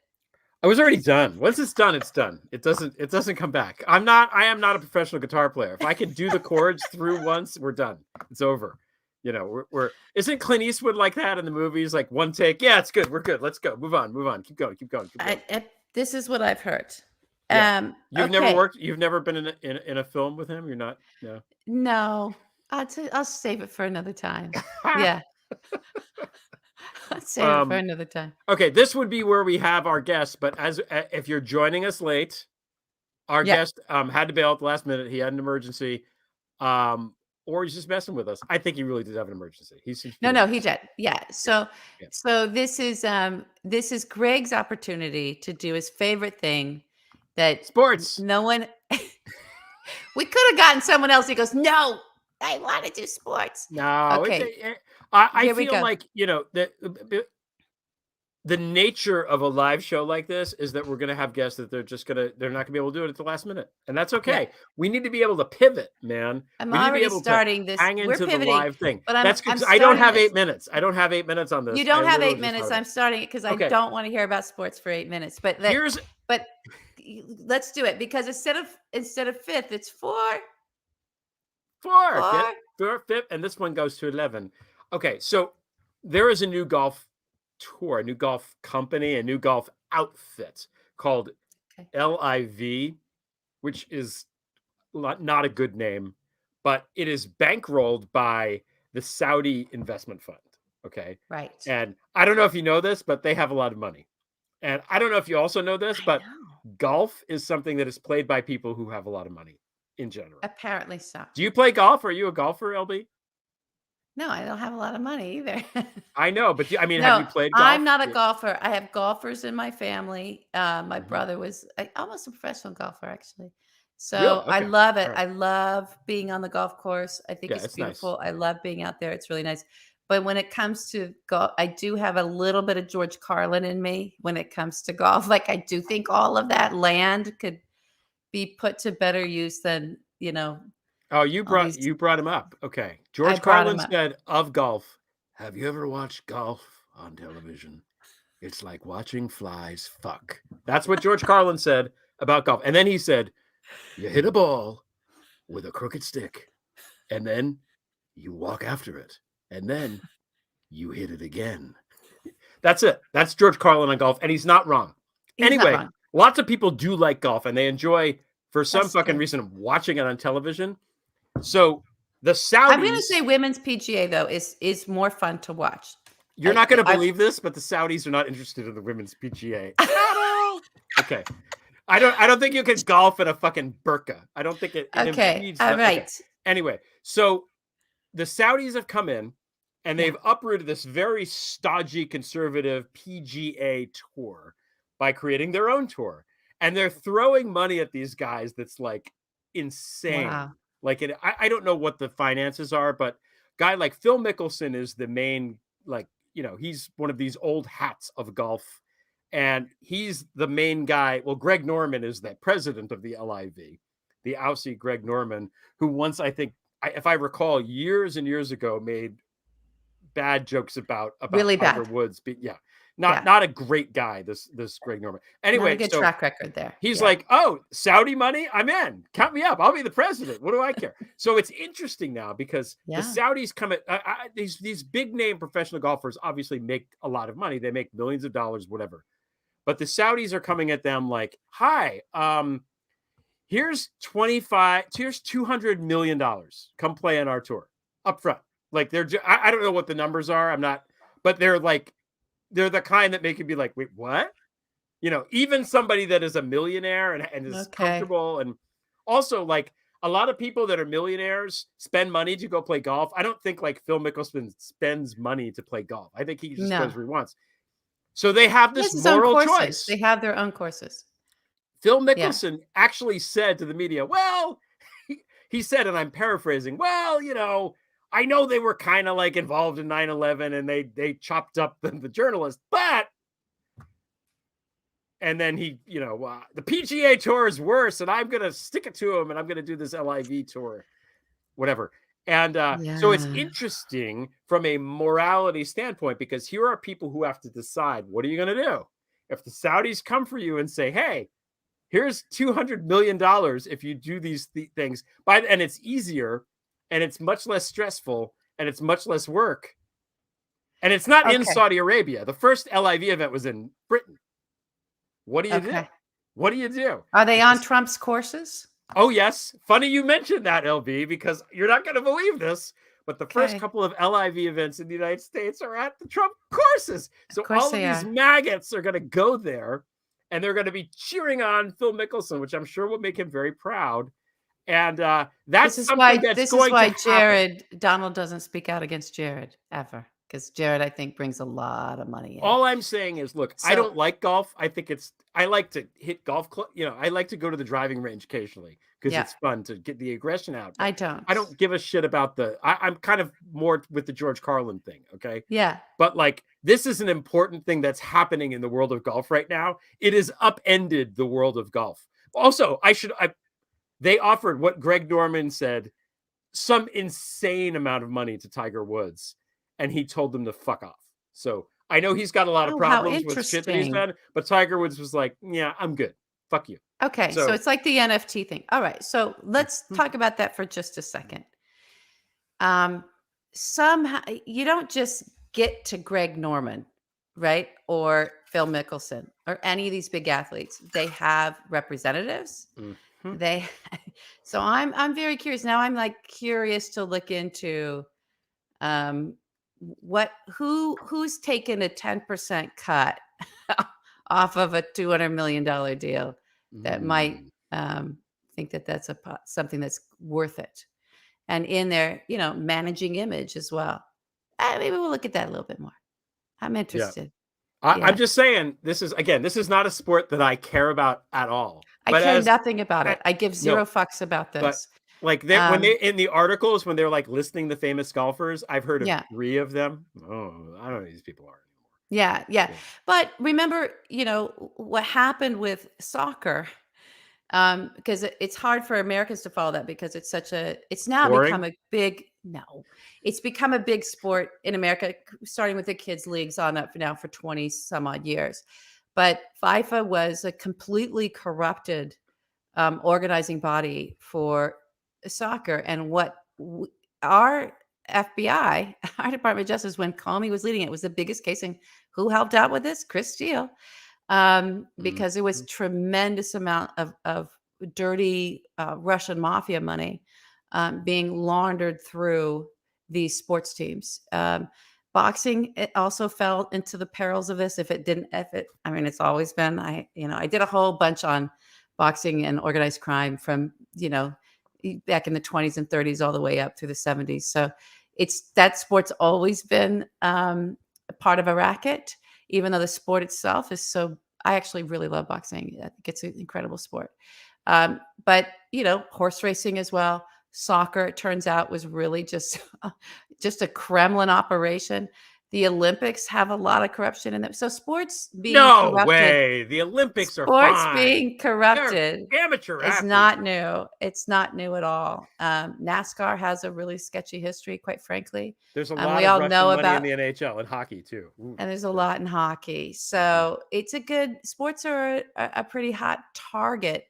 [SPEAKER 1] I was already done. Once it's done, it's done. It doesn't come back. I am not a professional guitar player. If I can do the chords through once, we're done. It's over. You know, we're isn't Clint Eastwood like that in the movies? Like one take. Yeah, it's good. We're good. Let's go. Move on. Keep going.
[SPEAKER 2] This is what I've heard.
[SPEAKER 1] Yeah. You've
[SPEAKER 2] okay.
[SPEAKER 1] never been in a film with him? You're not? No.
[SPEAKER 2] No. I'll save it for another time. Yeah. I'll save it for another time.
[SPEAKER 1] Okay, this would be where we have our guest, but if you're joining us late, our guest had to bail at the last minute. He had an emergency, or he's just messing with us. I think he really did have an emergency. He
[SPEAKER 2] did. Yeah. So this is Greg's opportunity to do his favorite thing that
[SPEAKER 1] sports.
[SPEAKER 2] No one. We could have gotten someone else. He goes, no, I want to do sports.
[SPEAKER 1] No.
[SPEAKER 2] Okay.
[SPEAKER 1] I feel like, you know, the nature of a live show like this is that we're going to have guests that they're not going to be able to do it at the last minute. And that's okay. Yeah. We need to be able to pivot, man.
[SPEAKER 2] I'm already starting this.
[SPEAKER 1] Hang into the live thing.
[SPEAKER 2] But
[SPEAKER 1] that's good. I don't have 8 minutes. I don't have 8 minutes on this.
[SPEAKER 2] You don't have 8 minutes. I'm starting it because I don't want to hear about sports for 8 minutes. But let's do it because instead of fifth, it's four.
[SPEAKER 1] Fifth, and this one goes to 11. Okay, so there is a new golf tour, a new golf company, a new golf outfit called LIV, which is not a good name, but it is bankrolled by the Saudi investment fund. Okay.
[SPEAKER 2] Right.
[SPEAKER 1] And I don't know if you know this, but they have a lot of money. And I don't know if you also know this, but golf is something that is played by people who have a lot of money in general.
[SPEAKER 2] Apparently so.
[SPEAKER 1] Do you play golf? Are you a golfer, LB?
[SPEAKER 2] No, I don't have a lot of money either.
[SPEAKER 1] I know, but have you played golf?
[SPEAKER 2] I'm not a golfer. I have golfers in my family. My brother was almost a professional golfer, actually. So really? Okay. I love it. Right. I love being on the golf course. I think it's beautiful. Nice. I love being out there. It's really nice. But when it comes to golf, I do have a little bit of George Carlin in me when it comes to golf. Like I do think all of that land could be put to better use than, you know.
[SPEAKER 1] Oh, you brought him up. Okay. George Carlin said of golf, have you ever watched golf on television? It's like watching flies fuck. That's what George Carlin said about golf. And then he said, you hit a ball with a crooked stick, and then you walk after it, and then you hit it again. That's it. That's George Carlin on golf, and he's not wrong. Anyway, lots of people do like golf, and they enjoy, for some reason, watching it on television. So the Saudis.
[SPEAKER 2] I'm going to say women's PGA though is more fun to watch.
[SPEAKER 1] You're not going to believe this, but the Saudis are not interested in the women's PGA. Okay, I don't think you can golf in a fucking burqa. I don't think it.
[SPEAKER 2] Okay, all right.
[SPEAKER 1] Okay. Anyway, so the Saudis have come in and they've uprooted this very stodgy conservative PGA tour by creating their own tour, and they're throwing money at these guys. That's like insane. Wow. Like I don't know what the finances are, but a guy like Phil Mickelson is the main, like, you know, he's one of these old hats of golf, and he's the main guy. Well, Greg Norman is the president of the LIV, the Aussie Greg Norman, who once, I think, if I recall, years and years ago, made bad jokes about
[SPEAKER 2] really
[SPEAKER 1] Tiger Woods. Not a great guy, this Greg Norman. Anyway,
[SPEAKER 2] not a good track record there.
[SPEAKER 1] He's like, oh, Saudi money, I'm in. Count me up. I'll be the president. What do I care? So it's interesting now because the Saudis come at these big name professional golfers obviously make a lot of money. They make millions of dollars, whatever. But the Saudis are coming at them like, hi, here's $200 million. Come play on our tour up front. Like I don't know what the numbers are. I'm not, but they're the kind that make you be like, wait, what? Even somebody that is a millionaire and is comfortable, and also like a lot of people that are millionaires spend money to go play golf. I don't think like Phil Mickelson spends money to play golf. I think he just goes where he wants. So they have this moral choice.
[SPEAKER 2] They have their own courses.
[SPEAKER 1] Phil Mickelson actually said to the media, well, he said, and I'm paraphrasing, well, I know they were kind of like involved in 9/11 and they chopped up the journalist, but, and then the PGA Tour is worse, and I'm going to stick it to him, and I'm going to do this LIV tour, whatever. And so it's interesting from a morality standpoint, because here are people who have to decide, what are you going to do? If the Saudis come for you and say, hey, here's $200 million if you do these things, and it's easier, and it's much less stressful, and it's much less work. And it's not in Saudi Arabia. The first LIV event was in Britain. What do you do? What do you do?
[SPEAKER 2] Are they on Trump's courses?
[SPEAKER 1] Oh, yes. Funny you mentioned that, LB, because you're not going to believe this, but the first couple of LIV events in the United States are at the Trump courses. So all of these maggots are going to go there, and they're going to be cheering on Phil Mickelson, which I'm sure will make him very proud. And that's something that's going to happen.
[SPEAKER 2] Donald doesn't speak out against Jared ever, because Jared, I think, brings a lot of money in.
[SPEAKER 1] All I'm saying is, look, I don't like golf. I like to hit golf club. I like to go to the driving range occasionally because it's fun to get the aggression out.
[SPEAKER 2] I don't
[SPEAKER 1] give a shit about I'm kind of more with the George Carlin thing. Okay.
[SPEAKER 2] Yeah.
[SPEAKER 1] But like, this is an important thing that's happening in the world of golf right now. It has upended the world of golf. Also, they offered, what Greg Norman said, some insane amount of money to Tiger Woods, and he told them to fuck off. So I know he's got a lot of problems with shit that he's done, but Tiger Woods was like, yeah, I'm good. Fuck you.
[SPEAKER 2] Okay. So it's like the NFT thing. All right. So let's talk about that for just a second. Somehow you don't just get to Greg Norman, right? Or Phil Mickelson or any of these big athletes. They have representatives. So I'm very curious. Now I'm like curious to look into who's taken a 10% cut off of a $200 million deal that might think that that's something that's worth it. And in their, managing image as well. Maybe we'll look at that a little bit more. I'm interested.
[SPEAKER 1] I'm just saying, this is not a sport that I care about at all.
[SPEAKER 2] I care nothing about it. I give zero fucks about this.
[SPEAKER 1] But like when they in the articles, when they're like listing the famous golfers, I've heard of 3 of them. Oh, I don't know who these people are anymore.
[SPEAKER 2] Yeah. But remember, what happened with soccer, because it's hard for Americans to follow that because it's now become a big, it's become a big sport in America, starting with the kids' leagues on up now for 20 some odd years. But FIFA was a completely corrupted organizing body for soccer. And what our FBI, our Department of Justice, when Comey was leading it, was the biggest case. And who helped out with this? Chris Steele. Because there was tremendous amount of dirty Russian mafia money being laundered through these sports teams. Boxing, it also fell into the perils of this. It's always been, I did a whole bunch on boxing and organized crime from, back in the 20s and 30s, all the way up through the 70s. So that sport's always been a part of a racket, even though the sport itself is I actually really love boxing. I think it's an incredible sport. But, horse racing as well. Soccer, it turns out, was really just a Kremlin operation. The Olympics have a lot of corruption in them. So sports being corrupted. No
[SPEAKER 1] way. The Olympics are
[SPEAKER 2] sports being corrupted.
[SPEAKER 1] They're amateur athletes.
[SPEAKER 2] It's not new. It's not new at all. NASCAR has a really sketchy history, quite frankly.
[SPEAKER 1] There's a lot of Russian money in the NHL and hockey too. Ooh.
[SPEAKER 2] And there's a lot in hockey. So sports are a pretty hot target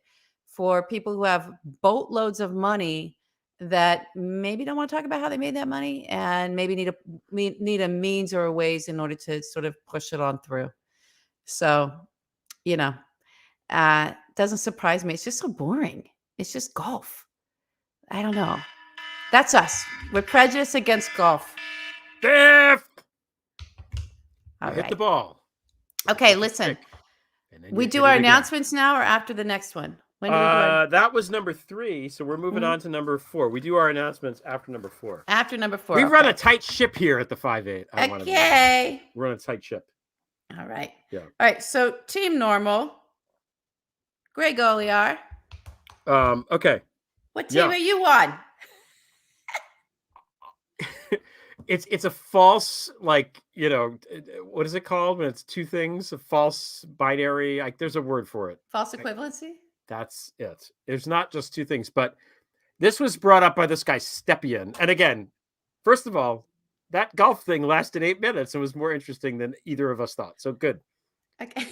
[SPEAKER 2] for people who have boatloads of money that maybe don't want to talk about how they made that money and maybe need a means or a ways in order to sort of push it on through. So, doesn't surprise me. It's just so boring. It's just golf. I don't know. That's us. We're prejudiced against golf.
[SPEAKER 1] Fifth.
[SPEAKER 2] All
[SPEAKER 1] Hit
[SPEAKER 2] right.
[SPEAKER 1] the ball.
[SPEAKER 2] Okay, listen. We do our announcements now or after the next one? When do we do our...
[SPEAKER 1] That was number 3, so we're moving on to number 4. We do our announcements after number 4.
[SPEAKER 2] After number 4.
[SPEAKER 1] We run a tight ship here at the 5-8.
[SPEAKER 2] Okay.
[SPEAKER 1] We're on a tight ship.
[SPEAKER 2] All right.
[SPEAKER 1] Yeah.
[SPEAKER 2] All right. So Team Normal. Greg Oliar.
[SPEAKER 1] Okay.
[SPEAKER 2] What team are you on?
[SPEAKER 1] It's a false, like, what is it called when it's two things? A false binary. There's a word for it.
[SPEAKER 2] False equivalency?
[SPEAKER 1] That's it. There's not just two things, but this was brought up by this guy Stepien. And again, first of all, that golf thing lasted 8 minutes and was more interesting than either of us thought. So good.
[SPEAKER 2] Okay.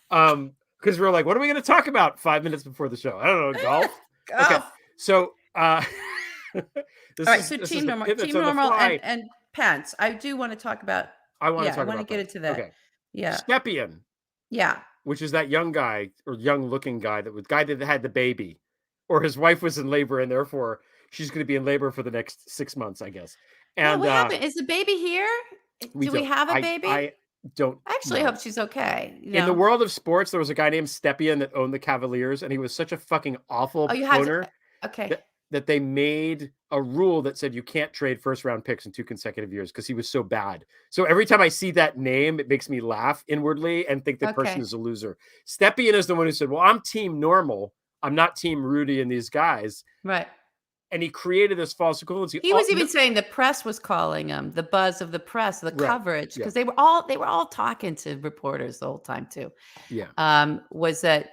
[SPEAKER 1] Because we're like, what are we going to talk about 5 minutes before the show? I don't know, golf. Okay. So
[SPEAKER 2] all right, so Team Normal and Pence. I do want to talk about. I want to get into that.
[SPEAKER 1] Okay.
[SPEAKER 2] Yeah.
[SPEAKER 1] Stepien.
[SPEAKER 2] Yeah.
[SPEAKER 1] Which is that young guy or young-looking guy that had the baby, or his wife was in labor, and therefore she's going to be in labor for the next 6 months, I guess. And
[SPEAKER 2] what happened? Is the baby here? Do we have a baby?
[SPEAKER 1] I don't.
[SPEAKER 2] I actually hope she's okay.
[SPEAKER 1] In the world of sports, there was a guy named Stepien that owned the Cavaliers, and he was such a fucking awful owner.
[SPEAKER 2] Okay.
[SPEAKER 1] That they made a rule that said you can't trade first-round picks in 2 consecutive years because he was so bad. So every time I see that name, it makes me laugh inwardly and think the person is a loser. Stepien is the one who said, well, I'm Team Normal. I'm not Team Rudy and these guys.
[SPEAKER 2] Right.
[SPEAKER 1] And he created this false equivalency.
[SPEAKER 2] He was even saying the press was calling him, the buzz of the press, the coverage, because they were all talking to reporters the whole time too.
[SPEAKER 1] Yeah.
[SPEAKER 2] Was that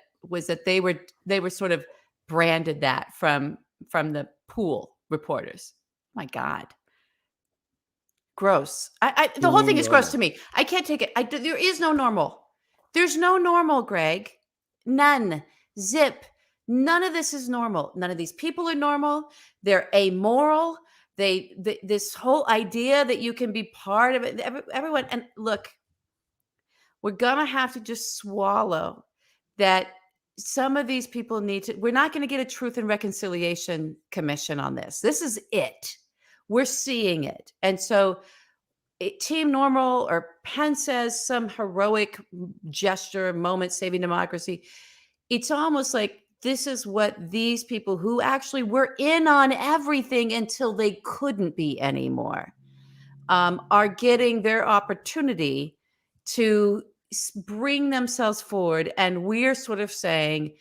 [SPEAKER 2] they were sort of branded that from the pool reporters. My God. Gross. The whole thing is gross to me. I can't take it. There is no normal. There's no normal, Greg. None. Zip. None of this is normal. None of these people are normal. They're amoral. This whole idea that you can be part of it. Everyone. And look, we're going to have to just swallow that some of these people we're not going to get a Truth and Reconciliation Commission on this. This is it. We're seeing it. And so Team Normal or Pence says some heroic gesture, moment saving democracy. It's almost like this is what these people who actually were in on everything until they couldn't be anymore are getting their opportunity to bring themselves forward. And we're sort of saying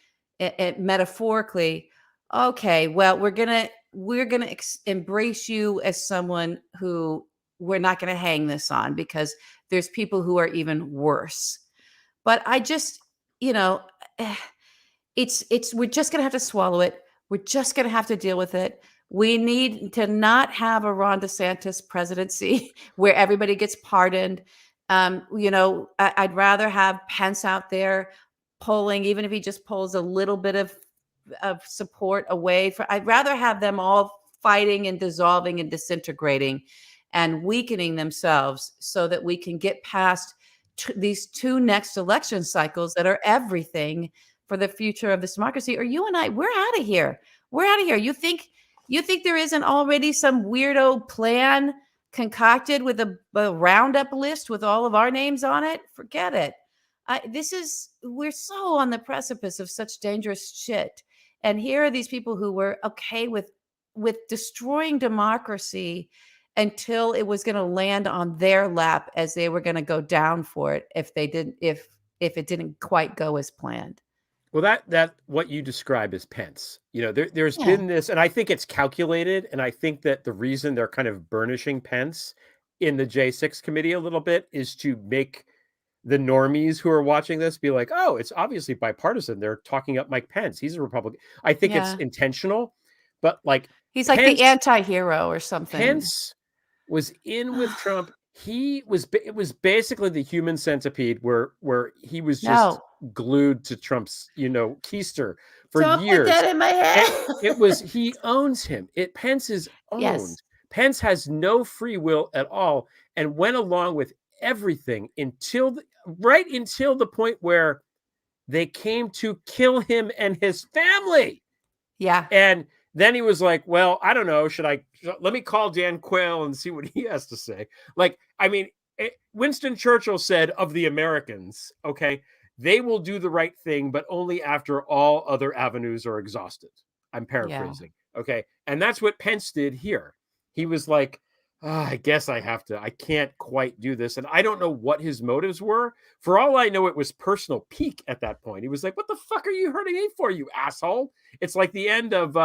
[SPEAKER 2] metaphorically, okay, well, we're going to embrace you as someone who we're not going to hang this on because there's people who are even worse. But I just, we're just going to have to swallow it. We're just going to have to deal with it. We need to not have a Ron DeSantis presidency where everybody gets pardoned. I'd rather have Pence out there polling, even if he just polls a little bit of support away. I'd rather have them all fighting and dissolving and disintegrating and weakening themselves so that we can get past these 2 next election cycles that are everything for the future of this democracy. Or you and I, we're out of here. We're out of here. You think there isn't already some weirdo plan concocted with a roundup list with all of our names on it? Forget it. We're so on the precipice of such dangerous shit. And here are these people who were okay with destroying democracy until it was going to land on their lap as they were going to go down for it if it didn't quite go as planned.
[SPEAKER 1] Well, that what you describe as Pence, there's been this, and I think it's calculated. And I think that the reason they're kind of burnishing Pence in the J6 committee a little bit is to make the normies who are watching this be like, oh, it's obviously bipartisan. They're talking up Mike Pence. He's a Republican. I think it's intentional, but
[SPEAKER 2] he's like the anti-hero or something.
[SPEAKER 1] Pence was in with Trump. It was basically the human centipede where he was just glued to Trump's, keister for years.
[SPEAKER 2] Put that in my head.
[SPEAKER 1] He owns him. Pence is owned.
[SPEAKER 2] Yes.
[SPEAKER 1] Pence has no free will at all and went along with everything until the point where they came to kill him and his family.
[SPEAKER 2] Yeah.
[SPEAKER 1] And then he was like, well, I don't know. Let me call Dan Quayle and see what he has to say. Like, I mean, Winston Churchill said of the Americans, okay, they will do the right thing, but only after all other avenues are exhausted. I'm paraphrasing. Okay. And that's what Pence did here. He was like, I guess I can't quite do this. And I don't know what his motives were. For all I know, it was personal pique at that point. He was like, what the fuck are you hurting me for, you asshole? It's like the end of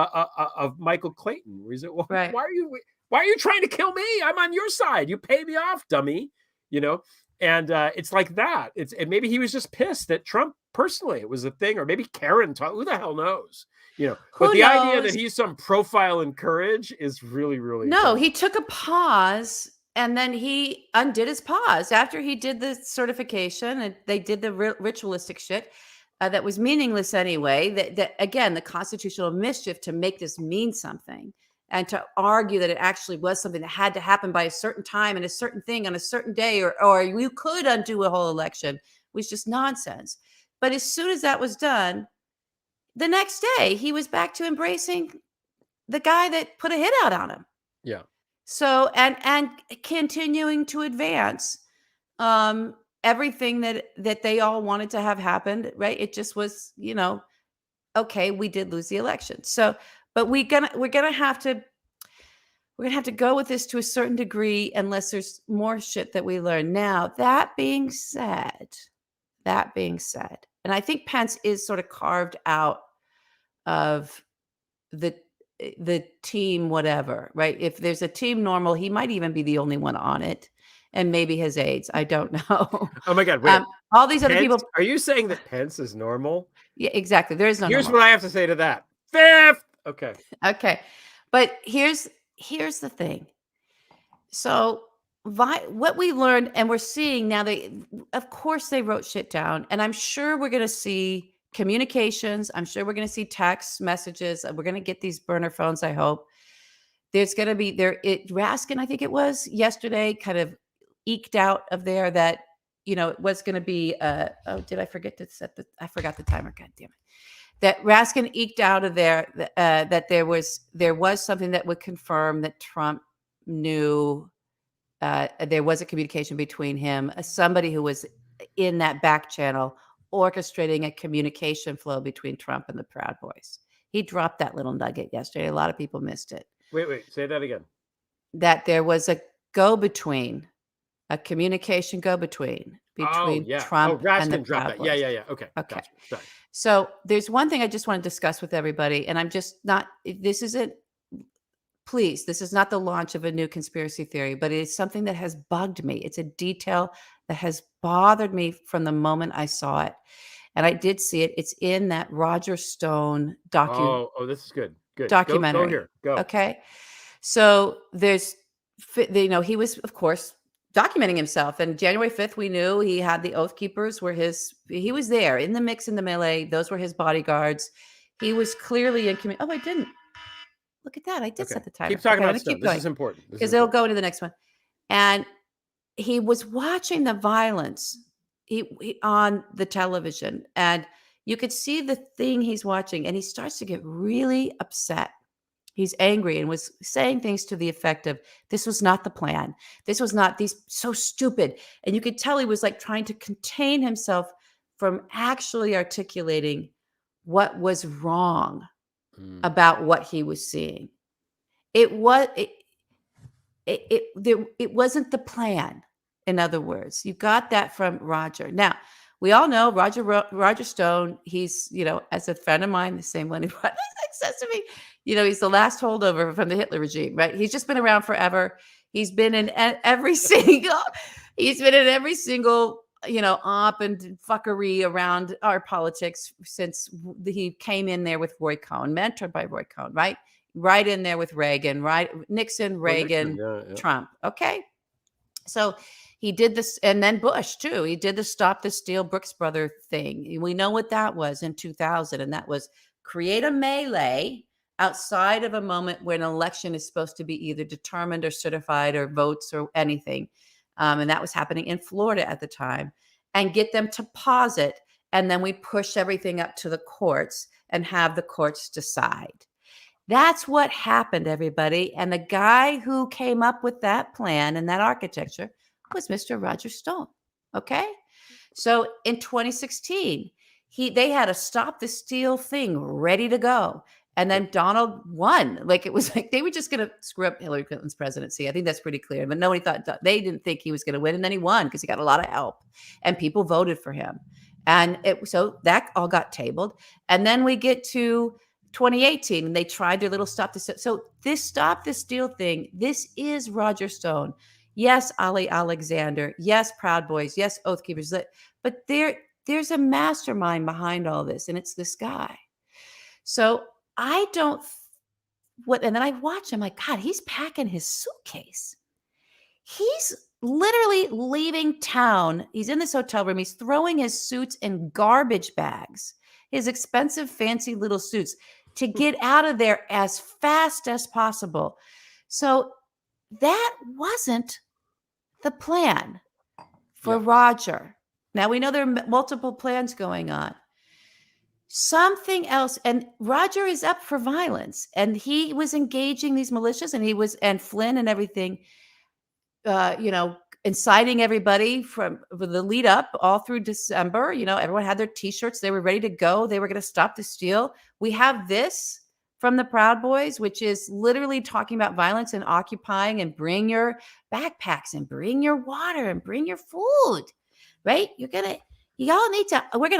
[SPEAKER 1] Michael Clayton. Where he's like, well,
[SPEAKER 2] Right.
[SPEAKER 1] why are you trying to kill me? I'm on your side. You pay me off, dummy. You know? And it's like that. And maybe he was just pissed that Trump personally, it was a thing, or maybe Karen who the hell knows? You know, but the idea that he's some profile in courage is really, really
[SPEAKER 2] no. He took a pause, and then he undid his pause after he did the certification, and they did the ritualistic shit that was meaningless anyway. That again, the constitutional mischief to make this mean something, and to argue that it actually was something that had to happen by a certain time and a certain thing on a certain day, or you could undo a whole election, was just nonsense. But as soon as that was done, the next day he was back to embracing the guy that put a hit out on him.
[SPEAKER 1] Yeah.
[SPEAKER 2] So and continuing to advance everything that they all wanted to have happened, right? It just was, okay, we did lose the election. So, but we're gonna have to go with this to a certain degree, unless there's more shit that we learn. Now, that being said, and I think Pence is sort of carved out of the team, whatever, right? If there's a team normal, he might even be the only one on it, and maybe his aides. I don't know.
[SPEAKER 1] Oh my God! Wait,
[SPEAKER 2] all these other people.
[SPEAKER 1] Are you saying that Pence is normal?
[SPEAKER 2] Yeah, exactly. There is no.
[SPEAKER 1] Here's
[SPEAKER 2] normal.
[SPEAKER 1] what I have to say to that. Fifth. Okay.
[SPEAKER 2] Okay, but here's the thing. So what we learned, and we're seeing now, of course they wrote shit down, and I'm sure we're going to see communications. I'm sure we're going to see text messages. We're going to get these burner phones, I hope. There's going to be Raskin, I think it was yesterday, kind of eked out of there that, it was going to be, did I forget to I forgot the timer. God damn it. That Raskin eked out of there that there was something that would confirm that Trump knew there was a communication between him, somebody who was in that back channel orchestrating a communication flow between Trump and the Proud Boys. He dropped that little nugget yesterday. A lot of people missed it.
[SPEAKER 1] Wait, say that again.
[SPEAKER 2] That there was a go-between, a communication go-between between Trump and the Proud Boys.
[SPEAKER 1] Yeah. Okay.
[SPEAKER 2] Okay.
[SPEAKER 1] Gotcha. Sorry.
[SPEAKER 2] So there's one thing I just want to discuss with everybody, and I'm just not, this is not the launch of a new conspiracy theory, but it is something that has bugged me. It's a detail that has bothered me from the moment I saw it. And I did see it. It's in that Roger Stone
[SPEAKER 1] Oh, this is good. Good.
[SPEAKER 2] documentary.
[SPEAKER 1] Go here. Go.
[SPEAKER 2] Okay. So he was, of course, documenting himself. And January 5th, we knew he had the Oath Keepers he was there in the mix, in the melee. Those were his bodyguards. He was clearly in community. Oh, I didn't. Look at that. I did set the timer.
[SPEAKER 1] Keep talking about stuff. This is important.
[SPEAKER 2] Because it'll go into the next one. And he was watching the violence he on the television. And you could see the thing he's watching. And he starts to get really upset. He's angry and was saying things to the effect of, this was not the plan. This was not so stupid. And you could tell he was like trying to contain himself from actually articulating what was wrong about what he was seeing. It wasn't the plan. In other words, you got that from Roger. Now, we all know Roger Stone. He's, as a friend of mine, the same one who brought access to me. He's the last holdover from the Hitler regime, right? He's just been around forever. He's been in every single, op and fuckery around our politics since he came in there with Roy Cohn, mentored by Roy Cohn, right? Right in there with Reagan, right? Nixon, Reagan, Trump. Okay. So he did this, and then Bush too. He did the Stop the Steal Brooks Brother thing. We know what that was in 2000. And that was create a melee outside of a moment when an election is supposed to be either determined or certified or votes or anything. And that was happening in Florida at the time, and get them to pause it and then we push everything up to the courts and have the courts decide. That's what happened, everybody. And the guy who came up with that plan and that architecture was Mr. Roger Stone. Okay. So in 2016, they had a stop the steal thing ready to go. And then Donald won. Like, it was like they were just going to screw up Hillary Clinton's presidency. I think that's pretty clear. But nobody thought, they didn't think he was going to win. And then he won because he got a lot of help and people voted for him. And so that all got tabled. And then we get to 2018 and they tried their little stop the steal. So this stop the steal thing, this is Roger Stone. Yes, Ali Alexander. Yes, Proud Boys. Yes, Oath Keepers. But there's a mastermind behind all this, and it's this guy. So I don't and then I watch him like, God, he's packing his suitcase. He's literally leaving town. He's in this hotel room. He's throwing his suits in garbage bags, his expensive, fancy little suits, to get out of there as fast as possible. So that wasn't the plan for Roger. Now we know there are multiple plans going on. Something else, and Roger is up for violence, and he was engaging these militias, and Flynn and everything, inciting everybody from the lead up all through December. Everyone had their T-shirts; they were ready to go. They were going to stop the steal. We have this from the Proud Boys, which is literally talking about violence and occupying, and bring your backpacks, and bring your water, and bring your food. Right? We're going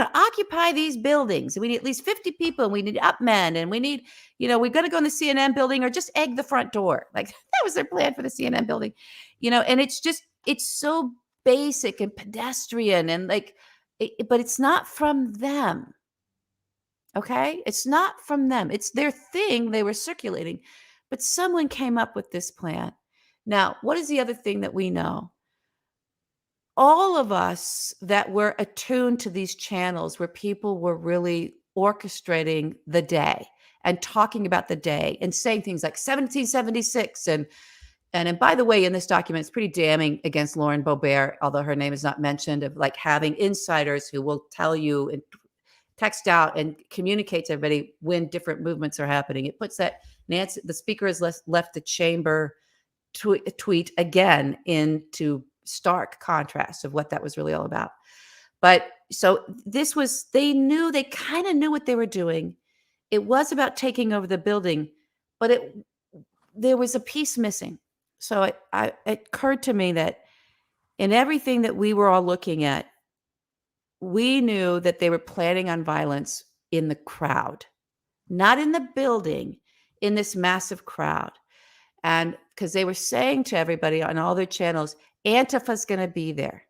[SPEAKER 2] to occupy these buildings. We need at least 50 people. And we need up men. And we need, we're going to go in the CNN building or just egg the front door. Like, that was their plan for the CNN building, and it's so basic and pedestrian and but it's not from them. Okay. It's not from them. It's their thing they were circulating, but someone came up with this plan. Now, what is the other thing that we know? All of us that were attuned to these channels where people were really orchestrating the day and talking about the day and saying things like 1776. And by the way, in this document, it's pretty damning against Lauren Boebert, although her name is not mentioned, of like having insiders who will tell you and text out and communicate to everybody when different movements are happening. It puts that Nancy, the speaker, has left the chamber tweet again into stark contrast of what that was really all about. But so they kind of knew what they were doing. It was about taking over the building, but there was a piece missing. So it occurred to me that in everything that we were all looking at, we knew that they were planning on violence in the crowd, not in the building, in this massive crowd. And because they were saying to everybody on all their channels, Antifa's going to be there.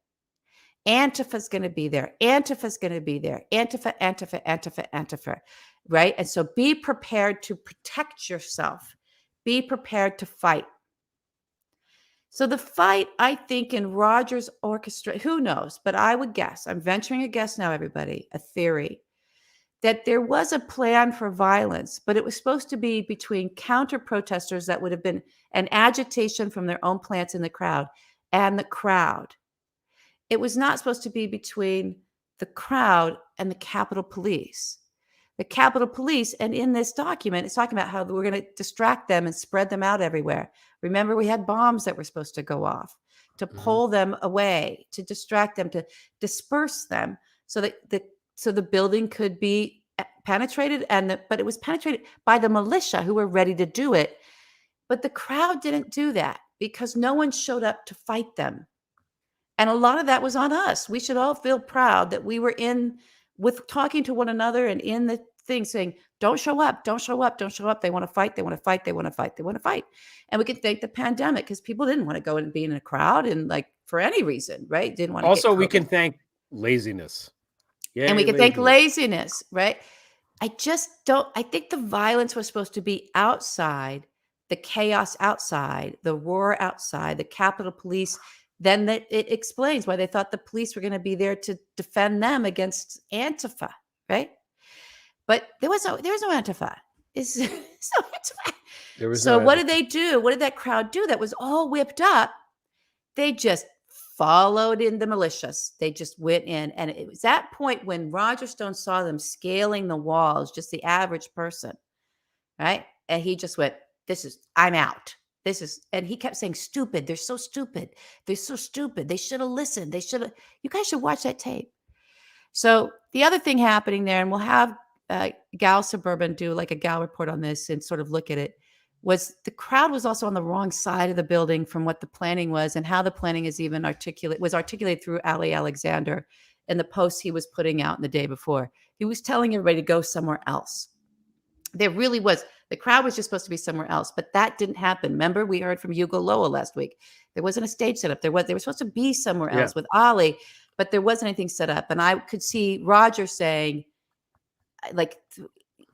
[SPEAKER 2] Antifa's going to be there. Antifa's going to be there. Antifa, Antifa, Antifa, Antifa. Right? And so be prepared to protect yourself. Be prepared to fight. So the fight, I think, in Roger's orchestra, who knows? But I would guess, I'm venturing a guess now, everybody, a theory, that there was a plan for violence, but it was supposed to be between counter-protesters that would have been an agitation from their own plants in the crowd and the crowd. It was not supposed to be between the crowd and the Capitol Police. The Capitol Police, and in this document, it's talking about how we're going to distract them and spread them out everywhere. Remember, we had bombs that were supposed to go off to pull them away, to distract them, to disperse them so that the building could be penetrated, but it was penetrated by the militia who were ready to do it. But the crowd didn't do that because no one showed up to fight them. And a lot of that was on us. We should all feel proud that we were with talking to one another and in the thing saying, don't show up, don't show up, don't show up. They want to fight, they want to fight, they want to fight, they want to fight. And we could thank the pandemic because people didn't want to go and be in a crowd and for any reason, right? Didn't want to.
[SPEAKER 1] Also, we can thank laziness.
[SPEAKER 2] Yay, and we can thank laziness, right? I think the violence was supposed to be outside, the chaos outside, the roar outside, the Capitol Police. Then it explains why they thought the police were going to be there to defend them against Antifa, right? But there was no Antifa. It's no Antifa. So what did they do? What did that crowd do that was all whipped up? They just followed in the militias. They just went in. And it was that point when Roger Stone saw them scaling the walls, just the average person, right? And he just went, I'm out. And he kept saying, stupid. They're so stupid. They're so stupid. They should have listened. You guys should watch that tape. So the other thing happening there, and we'll have Gal Suburban do like a Gal report on this and sort of look at it, was the crowd was also on the wrong side of the building from what the planning was and how the planning is even articulated through Ali Alexander in the posts he was putting out in the day before. He was telling everybody to go somewhere else. There really was. The crowd was just supposed to be somewhere else, but that didn't happen. Remember, we heard from Hugo Loa last week. There wasn't a stage set up. They were supposed to be somewhere else with Ali, but there wasn't anything set up. And I could see Roger saying, like,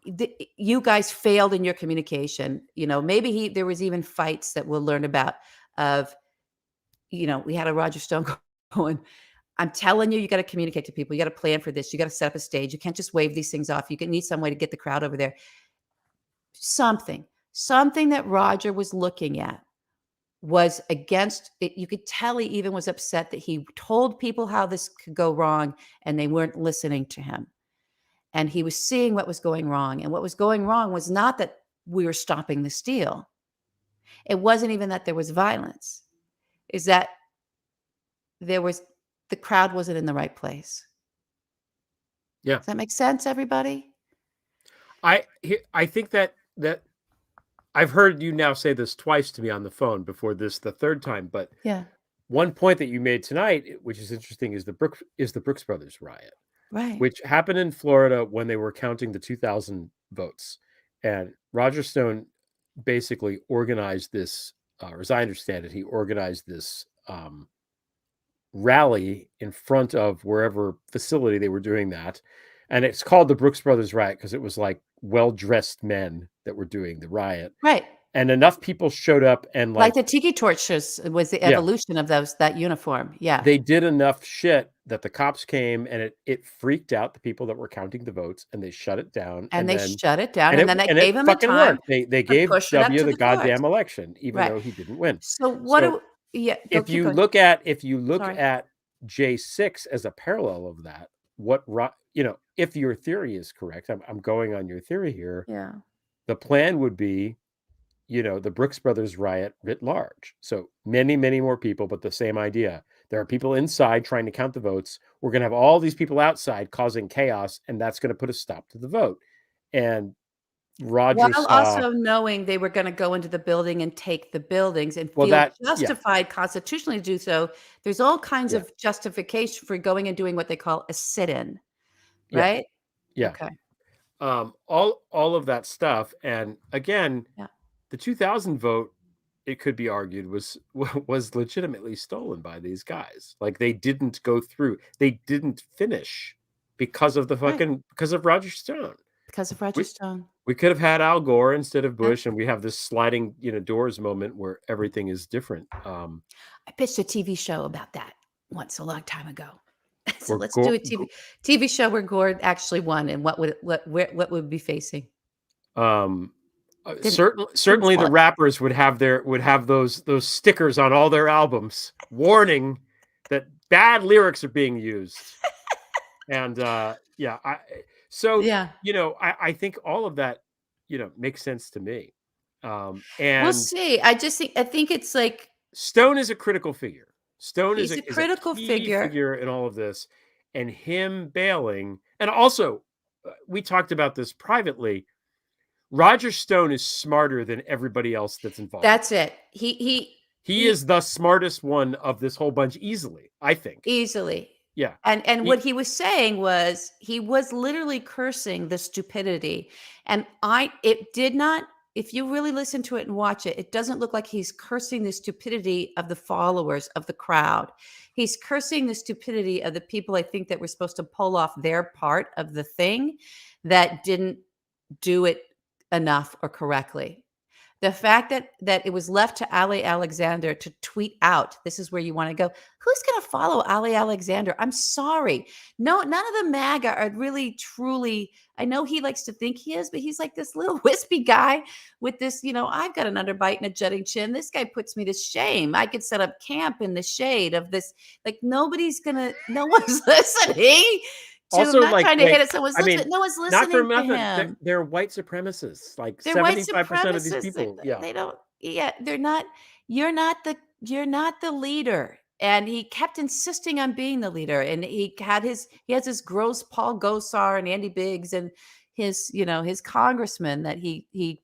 [SPEAKER 2] you guys failed in your communication. Maybe there was even fights that we'll learn about of, we had a Roger Stone going, I'm telling you, you got to communicate to people. You got to plan for this. You got to set up a stage. You can't just wave these things off. You need some way to get the crowd over there. Something that Roger was looking at was against it. You could tell he even was upset that he told people how this could go wrong and they weren't listening to him. And he was seeing what was going wrong. And what was going wrong was not that we were stopping the steal. It wasn't even that there was violence. Is that the crowd wasn't in the right place.
[SPEAKER 1] Yeah.
[SPEAKER 2] Does that make sense, everybody?
[SPEAKER 1] I think that I've heard you now say this twice to me on the phone before this, the third time, but
[SPEAKER 2] yeah.
[SPEAKER 1] One point that you made tonight, which is interesting, is the Brooks Brothers riot,
[SPEAKER 2] right?
[SPEAKER 1] Which happened in Florida when they were counting the 2,000 votes, and Roger Stone basically organized this, or as I understand it, he organized this rally in front of wherever facility they were doing that. And it's called the Brooks Brothers riot because it was like well-dressed men that were doing the riot.
[SPEAKER 2] Right.
[SPEAKER 1] And enough people showed up and
[SPEAKER 2] like the Tiki Torches was the evolution of that uniform. Yeah.
[SPEAKER 1] They did enough shit that the cops came and it freaked out the people that were counting the votes and they shut it down.
[SPEAKER 2] And they
[SPEAKER 1] then,
[SPEAKER 2] shut it down. And then they gave him a time.
[SPEAKER 1] They gave W the goddamn election, even though he didn't win.
[SPEAKER 2] So
[SPEAKER 1] if you look at J6 as a parallel of that, if your theory is correct, I'm going on your theory here.
[SPEAKER 2] Yeah.
[SPEAKER 1] The plan would be, the Brooks Brothers riot writ large. So many, many more people, but the same idea. There are people inside trying to count the votes. We're going to have all these people outside causing chaos, and that's going to put a stop to the vote. And Roger
[SPEAKER 2] While also knowing they were going to go into the building and take the buildings and feel justified constitutionally to do so. There's all kinds of justification for going and doing what they call a sit-in, right?
[SPEAKER 1] Yeah.
[SPEAKER 2] Okay.
[SPEAKER 1] All of that stuff. And again, the 2000 vote, it could be argued, was legitimately stolen by these guys. Like they didn't go through. They didn't finish because of because of Roger Stone.
[SPEAKER 2] Because of Roger Stone.
[SPEAKER 1] We could have had Al Gore instead of Bush, and we have this sliding, doors moment where everything is different.
[SPEAKER 2] I pitched a TV show about that once a long time ago. So let's do a TV show where Gore actually won, and what would be facing.
[SPEAKER 1] Certainly the rappers would have those stickers on all their albums warning that bad lyrics are being used. And I think all of that makes sense to me. And
[SPEAKER 2] we'll see. I think it's like
[SPEAKER 1] Stone is a critical figure. Stone is a
[SPEAKER 2] critical
[SPEAKER 1] figure in all of this, and him bailing. And also we talked about this privately. Roger Stone is smarter than everybody else that's involved.
[SPEAKER 2] That's it. He
[SPEAKER 1] is the smartest one of this whole bunch, easily, I think.
[SPEAKER 2] Easily.
[SPEAKER 1] Yeah.
[SPEAKER 2] And what he was saying was he was literally cursing the stupidity. And it did not, if you really listen to it and watch it, it doesn't look like he's cursing the stupidity of the followers of the crowd. He's cursing the stupidity of the people I think that were supposed to pull off their part of the thing that didn't do it enough or correctly. The fact that it was left to Ali Alexander to tweet out, this is where you want to go. Who's going to follow Ali Alexander? I'm sorry. No, none of the MAGA are really, truly. I know he likes to think he is, but he's like this little wispy guy with this, I've got an underbite and a jutting chin. This guy puts me to shame. I could set up camp in the shade of this. Like, no one's listening.
[SPEAKER 1] Also,
[SPEAKER 2] I'm not
[SPEAKER 1] like,
[SPEAKER 2] trying to
[SPEAKER 1] like,
[SPEAKER 2] hit it. Someone's
[SPEAKER 1] I mean,
[SPEAKER 2] listening. No one's
[SPEAKER 1] not for
[SPEAKER 2] listening to
[SPEAKER 1] nothing.
[SPEAKER 2] him.
[SPEAKER 1] They're white supremacists. Like
[SPEAKER 2] They're white
[SPEAKER 1] 75% of these
[SPEAKER 2] supremacists.
[SPEAKER 1] people. Yeah.
[SPEAKER 2] They don't. Yeah, they're not. You're not the leader. And he kept insisting on being the leader. And he has his gross Paul Gosar and Andy Biggs and his congressman that he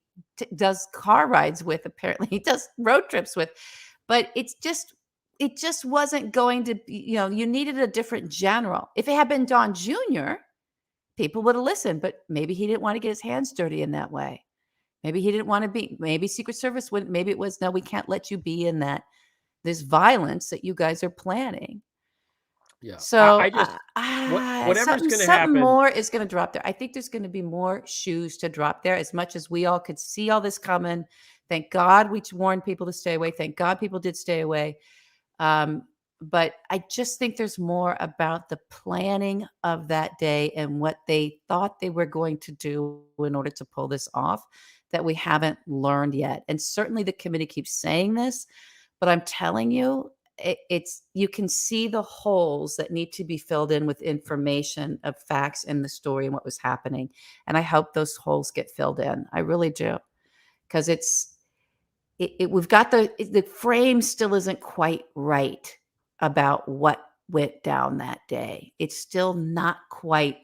[SPEAKER 2] does car rides with. Apparently, he does road trips with. But it just wasn't going to be. You needed a different general. If it had been Don Jr., people would have listened. But maybe he didn't want to get his hands dirty in that way. Maybe he didn't want to be. Maybe Secret Service wouldn't. Maybe it was, no, we can't let you be in this violence that you guys are planning.
[SPEAKER 1] Yeah.
[SPEAKER 2] So
[SPEAKER 1] I just whatever's going to
[SPEAKER 2] something
[SPEAKER 1] happen.
[SPEAKER 2] more is going to drop there. I think there's going to be more shoes to drop there. As much as we all could see all this coming, thank God we warned people to stay away. Thank God people did stay away. But I just think there's more about the planning of that day and what they thought they were going to do in order to pull this off that we haven't learned yet. And certainly the committee keeps saying this, but I'm telling you, you can see the holes that need to be filled in with information of facts in the story and what was happening. And I hope those holes get filled in. I really do. Because we've got the frame still isn't quite right about what went down that day. It's still not quite.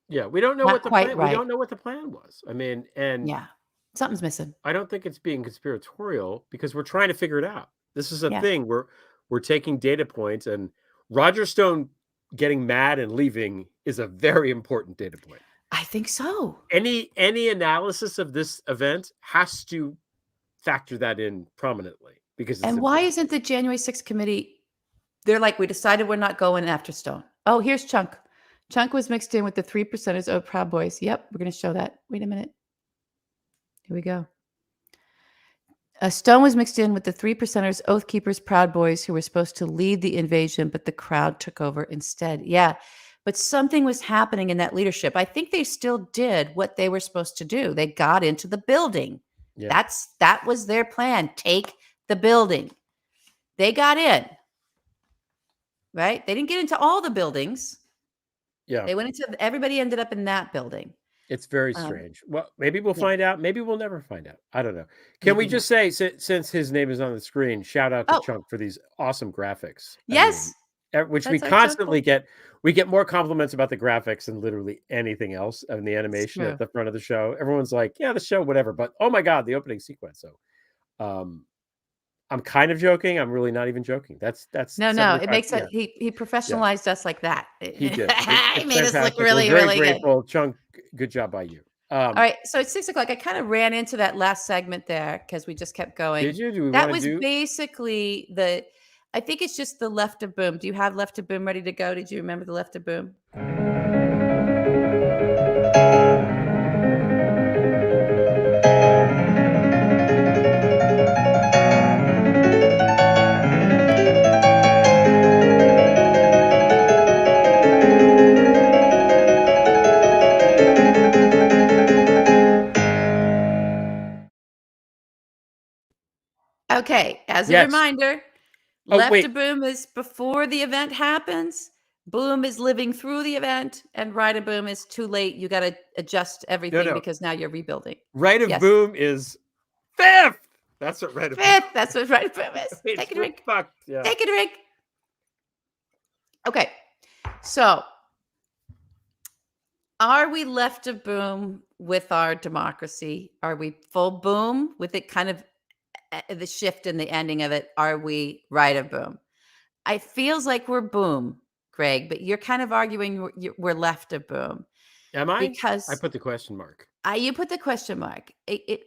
[SPEAKER 1] Yeah, we don't know
[SPEAKER 2] not
[SPEAKER 1] what the
[SPEAKER 2] quite
[SPEAKER 1] plan.
[SPEAKER 2] right.
[SPEAKER 1] We don't know what the plan was. I mean, and
[SPEAKER 2] Yeah, something's missing.
[SPEAKER 1] I don't think it's being conspiratorial because we're trying to figure it out. This is a
[SPEAKER 2] Yeah.
[SPEAKER 1] thing. We're taking data points, and Roger Stone getting mad and leaving is a very important data point.
[SPEAKER 2] I think so.
[SPEAKER 1] Any analysis of this event has to factor that in prominently because it's
[SPEAKER 2] And why
[SPEAKER 1] important.
[SPEAKER 2] isn't the January 6th committee? They're like, we decided we're not going after Stone. Oh, here's Chunk. Chunk was mixed in with the 3%ers of Proud Boys. Yep, we're going to show that. Wait a minute. Here we go. Stone was mixed in with the 3%ers, Oath Keepers, Proud Boys, who were supposed to lead the invasion, but the crowd took over instead. Yeah, but something was happening in that leadership. I think they still did what they were supposed to do. They got into the building.
[SPEAKER 1] Yeah.
[SPEAKER 2] That was their plan. Take the building. They got in. Right? They didn't get into all the buildings.
[SPEAKER 1] Yeah.
[SPEAKER 2] They went into, everybody ended up in that building.
[SPEAKER 1] It's very strange. Well, maybe we'll find out. Maybe we'll never find out. I don't know. Can we
[SPEAKER 2] Maybe
[SPEAKER 1] just say, since his name is on the screen, shout out to Chunk for these awesome graphics.
[SPEAKER 2] Yes.
[SPEAKER 1] Which we
[SPEAKER 2] That's
[SPEAKER 1] constantly get. We get more compliments about the graphics than literally anything else in the animation
[SPEAKER 2] true.
[SPEAKER 1] at the front of the show. Everyone's like, yeah, the show, whatever. But oh my God, the opening sequence. So I'm kind of joking. I'm really not even joking. That's
[SPEAKER 2] No. It makes it. He professionalized us like that.
[SPEAKER 1] He did.
[SPEAKER 2] He made us look
[SPEAKER 1] fantastic.
[SPEAKER 2] really,
[SPEAKER 1] We're very
[SPEAKER 2] really
[SPEAKER 1] grateful.
[SPEAKER 2] good.
[SPEAKER 1] Chunk, good job by you.
[SPEAKER 2] All right, so it's 6 o'clock. I kind of ran into that last segment there because we just kept going.
[SPEAKER 1] Did you? Do we
[SPEAKER 2] that
[SPEAKER 1] want
[SPEAKER 2] was
[SPEAKER 1] to do?
[SPEAKER 2] Basically I think it's just the left of boom. Do you have left of boom ready to go? Did you remember the left of boom? Okay, as a reminder, left of boom is before the event happens. Boom is living through the event, and right of boom is too late. You got to adjust everything because now you're rebuilding.
[SPEAKER 1] Right of boom is fifth. That's what right of boom.
[SPEAKER 2] Fifth. That's what right of boom is. Take a drink.
[SPEAKER 1] Yeah.
[SPEAKER 2] Take a drink. Okay, so are we left of boom with our democracy? Are we full boom with it kind of the shift in the ending of it? Are we right of boom? It feels like we're boom, Greg, but you're kind of arguing we're left of boom.
[SPEAKER 1] Am I?
[SPEAKER 2] Because
[SPEAKER 1] I put the question mark.
[SPEAKER 2] You put the question mark.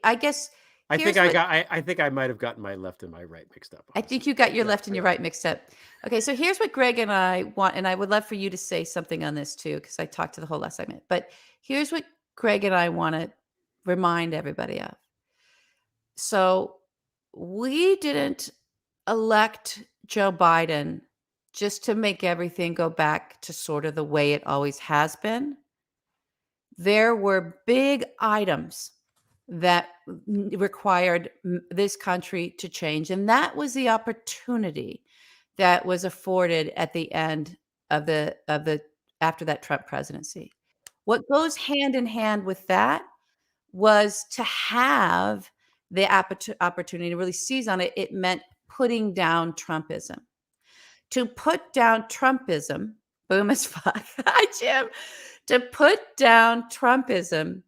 [SPEAKER 2] I guess.
[SPEAKER 1] I think I think I might have gotten my left and my right mixed up.
[SPEAKER 2] I think you got your left and your right mixed up. Okay, so here's what Greg and I want, and I would love for you to say something on this too, because I talked to the whole last segment. But here's what Greg and I want to remind everybody of. So we didn't elect Joe Biden just to make everything go back to sort of the way it always has been. There were big items that required this country to change. And that was the opportunity that was afforded at the end of the after that Trump presidency. What goes hand in hand with that was to have the opportunity to really seize on it. It meant putting down Trumpism. To put down Trumpism, boom as fuck. Hi, Jim. To put down Trumpism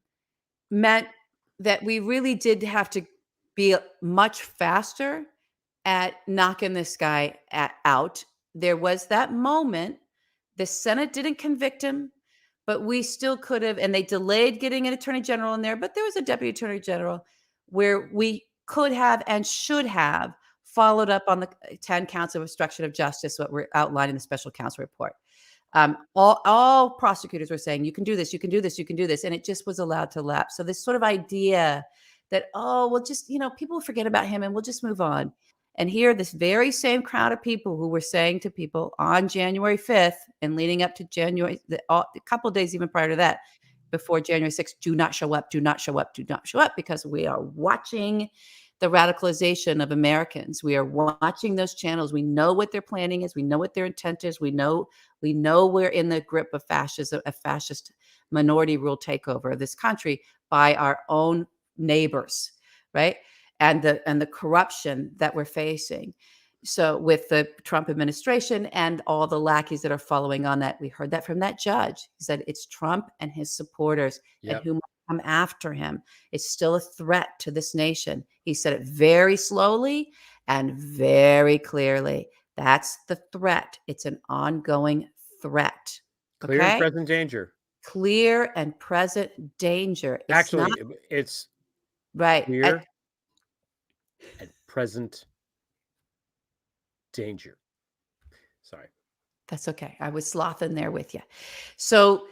[SPEAKER 2] meant that we really did have to be much faster at knocking this guy out. There was that moment. The Senate didn't convict him, but we still could have, and they delayed getting an attorney general in there, but there was a deputy attorney general where we could have and should have followed up on the 10 counts of obstruction of justice, what were outlined in the special counsel report. All prosecutors were saying, you can do this, you can do this, you can do this. And it just was allowed to lapse. So this sort of idea that, oh, we'll just, people forget about him and we'll just move on. And here, this very same crowd of people who were saying to people on January 5th and leading up to January, a couple of days even prior to that, before January 6th, do not show up, do not show up, do not show up, because we are watching the radicalization of Americans. We are watching those channels. We know what their planning is. We know what their intent is. We know we're in the grip of fascism, a fascist minority rule takeover of this country by our own neighbors, right? And the corruption that we're facing. So with the Trump administration and all the lackeys that are following on that, we heard that from that judge. He said it's Trump and his supporters and who might come after him. It's still a threat to this nation. He said it very slowly and very clearly. That's the threat. It's an ongoing threat.
[SPEAKER 1] Clear and present danger.
[SPEAKER 2] Clear and present danger.
[SPEAKER 1] It's
[SPEAKER 2] right.
[SPEAKER 1] Clear and present danger. Sorry.
[SPEAKER 2] That's okay. I was slothing there with you. So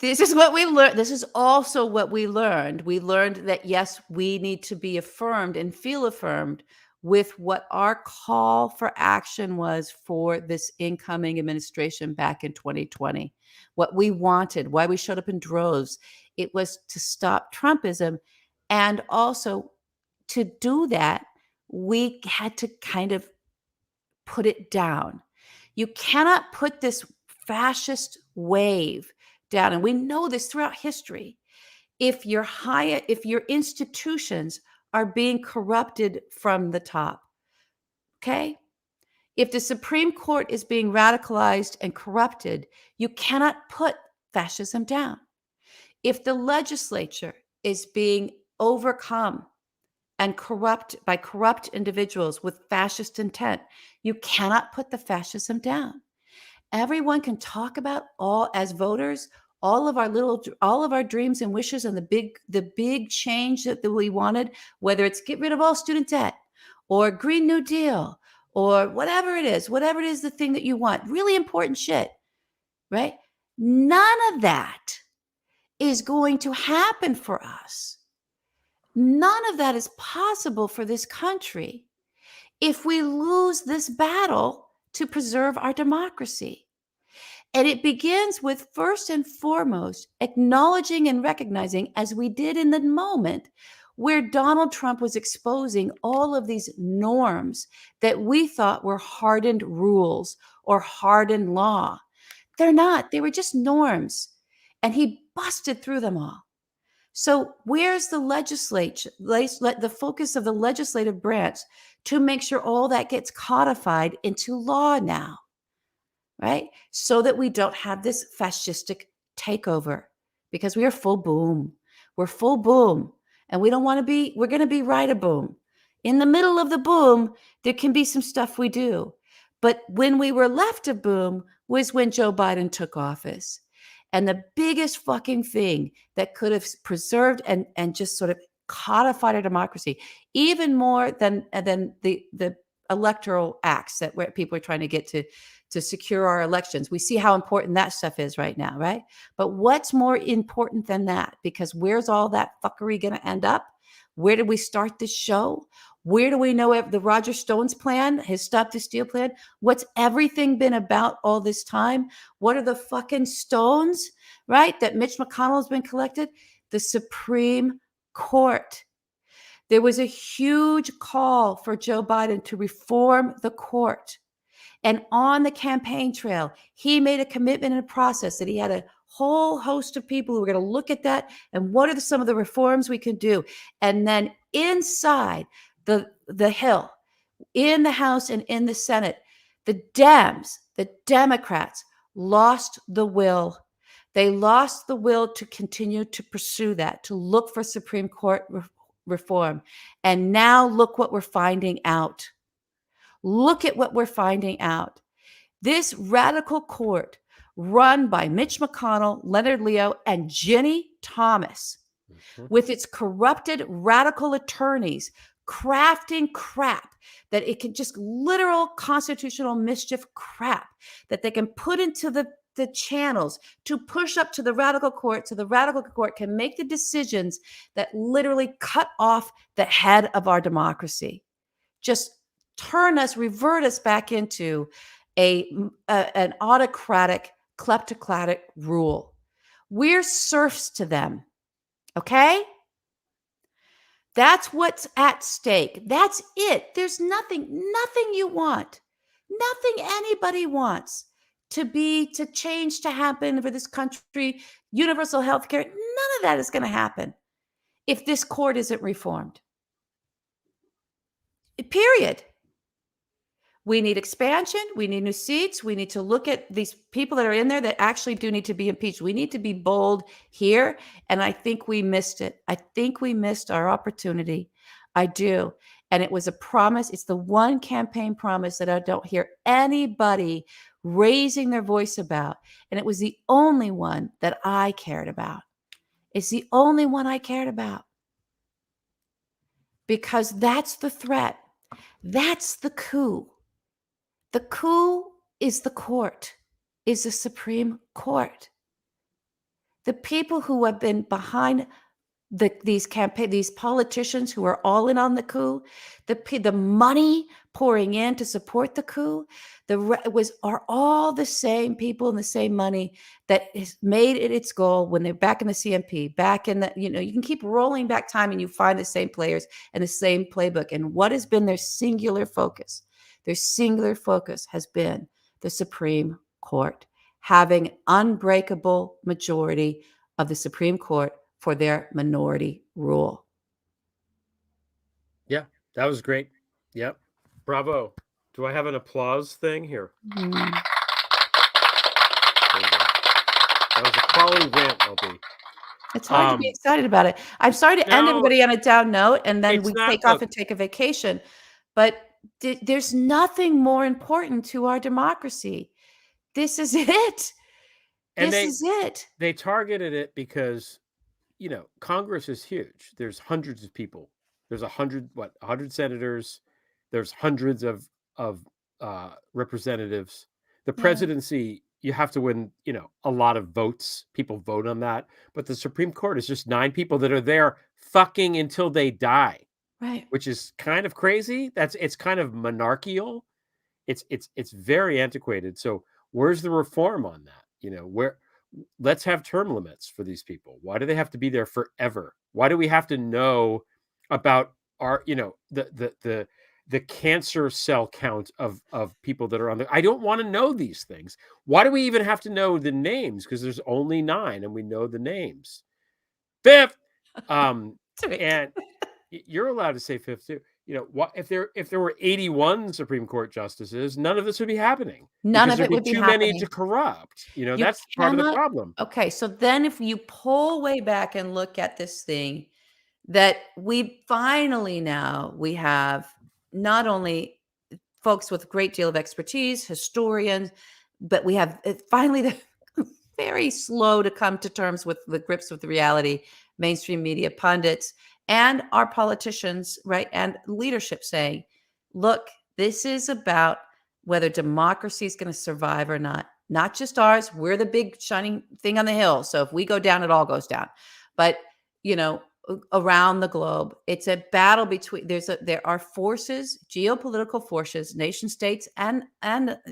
[SPEAKER 2] this is what we learned. This is also what we learned. We learned that, yes, we need to be affirmed and feel affirmed with what our call for action was for this incoming administration back in 2020. What we wanted, why we showed up in droves. It was to stop Trumpism. And also to do that, we had to kind of put it down. You cannot put this fascist wave down. And we know this throughout history. If your institutions are being corrupted from the top, okay? If the Supreme Court is being radicalized and corrupted, you cannot put fascism down. If the legislature is being overcome and corrupt by corrupt individuals with fascist intent, you cannot put the fascism down. Everyone can talk about as voters, all of our dreams and wishes and the big change that we wanted, whether it's get rid of all student debt or Green New Deal or whatever it is the thing that you want, really important shit, right? None of that is going to happen for us. None of that is possible for this country if we lose this battle to preserve our democracy. And it begins with, first and foremost, acknowledging and recognizing, as we did in the moment where Donald Trump was exposing all of these norms that we thought were hardened rules or hardened law. They're not. They were just norms. And he busted through them all. So where's the legislature, the focus of the legislative branch to make sure all that gets codified into law now, right? So that we don't have this fascistic takeover, because we are full boom. We're full boom. And we don't want to be, we're going to be right a boom. In the middle of the boom, there can be some stuff we do. But when we were left of boom was when Joe Biden took office. And the biggest fucking thing that could have preserved and just sort of codified our democracy, even more than the electoral acts that where people are trying to get to secure our elections. We see how important that stuff is right now, right? But what's more important than that? Because where's all that fuckery going to end up? Where did we start this show? Where do we know the Roger Stone's plan, his Stop the Steal plan? What's everything been about all this time? What are the fucking stones, right, that Mitch McConnell has been collected? The Supreme Court. There was a huge call for Joe Biden to reform the court. And on the campaign trail, he made a commitment and a process that he had a whole host of people who were going to look at that and what are some of the reforms we can do. And then inside the Hill, in the House and in the Senate, the Democrats lost the will. They lost the will to continue to pursue that, to look for Supreme Court reform. And now look what we're finding out. Look at what we're finding out. This radical court run by Mitch McConnell, Leonard Leo, and Ginny Thomas, with its corrupted radical attorneys crafting crap that it can just literal constitutional mischief crap that they can put into the channels to push up to the radical court so the radical court can make the decisions that literally cut off the head of our democracy. Just revert us back into an autocratic, kleptocratic rule. We're serfs to them. Okay? That's what's at stake. That's it. There's nothing you want, nothing anybody wants to change to happen for this country, universal health care. None of that is going to happen if this court isn't reformed. Period. We need expansion. We need new seats. We need to look at these people that are in there that actually do need to be impeached. We need to be bold here. And I think we missed it. I think we missed our opportunity. I do. And it was a promise. It's the one campaign promise that I don't hear anybody raising their voice about. And it was the only one that I cared about. It's the only one I cared about. Because that's the threat. That's the coup. The coup is the court, is the Supreme Court. The people who have been behind these politicians who are all in on the coup, the money pouring in to support the coup, are all the same people and the same money that has made it its goal when they're back in the CMP, back in the, you can keep rolling back time and you find the same players and the same playbook. And what has been their singular focus? Their singular focus has been the Supreme Court, having unbreakable majority of the Supreme Court for their minority rule.
[SPEAKER 1] Yeah, that was great. Yep. Bravo. Do I have an applause thing here? That was a quality rant, LB.
[SPEAKER 2] It's hard to be excited about it. I'm sorry to end everybody on a down note, and then we take off and take a vacation. But there's nothing more important to our democracy. This is it. This is it.
[SPEAKER 1] They targeted it because, Congress is huge. There's hundreds of people. There's 100 senators. There's hundreds of representatives. The presidency, you have to win, a lot of votes. People vote on that. But the Supreme Court is just 9 people that are there fucking until they die.
[SPEAKER 2] Right.
[SPEAKER 1] Which is kind of crazy. It's kind of monarchical. It's very antiquated. So where's the reform on that? Let's have term limits for these people. Why do they have to be there forever? Why do we have to know about our, the cancer cell count of people that are on I don't want to know these things. Why do we even have to know the names? Because there's only 9 and we know the names. 5th. And you're allowed to say 5th too. If there were 81 Supreme Court justices, none of this would be happening.
[SPEAKER 2] None of it would be
[SPEAKER 1] too many to corrupt. That's part of the problem.
[SPEAKER 2] Okay, so then if you pull way back and look at this thing, that we finally now we have not only folks with a great deal of expertise, historians, but we have finally the very slow to come to terms with the grips with the reality, mainstream media pundits and our politicians, right? And leadership saying, look, This is about whether democracy is going to survive or not. Not just ours. We're the big shining thing on the hill. So if we go down, it all goes down. But, around the globe, it's a battle between there are forces, geopolitical forces, nation states and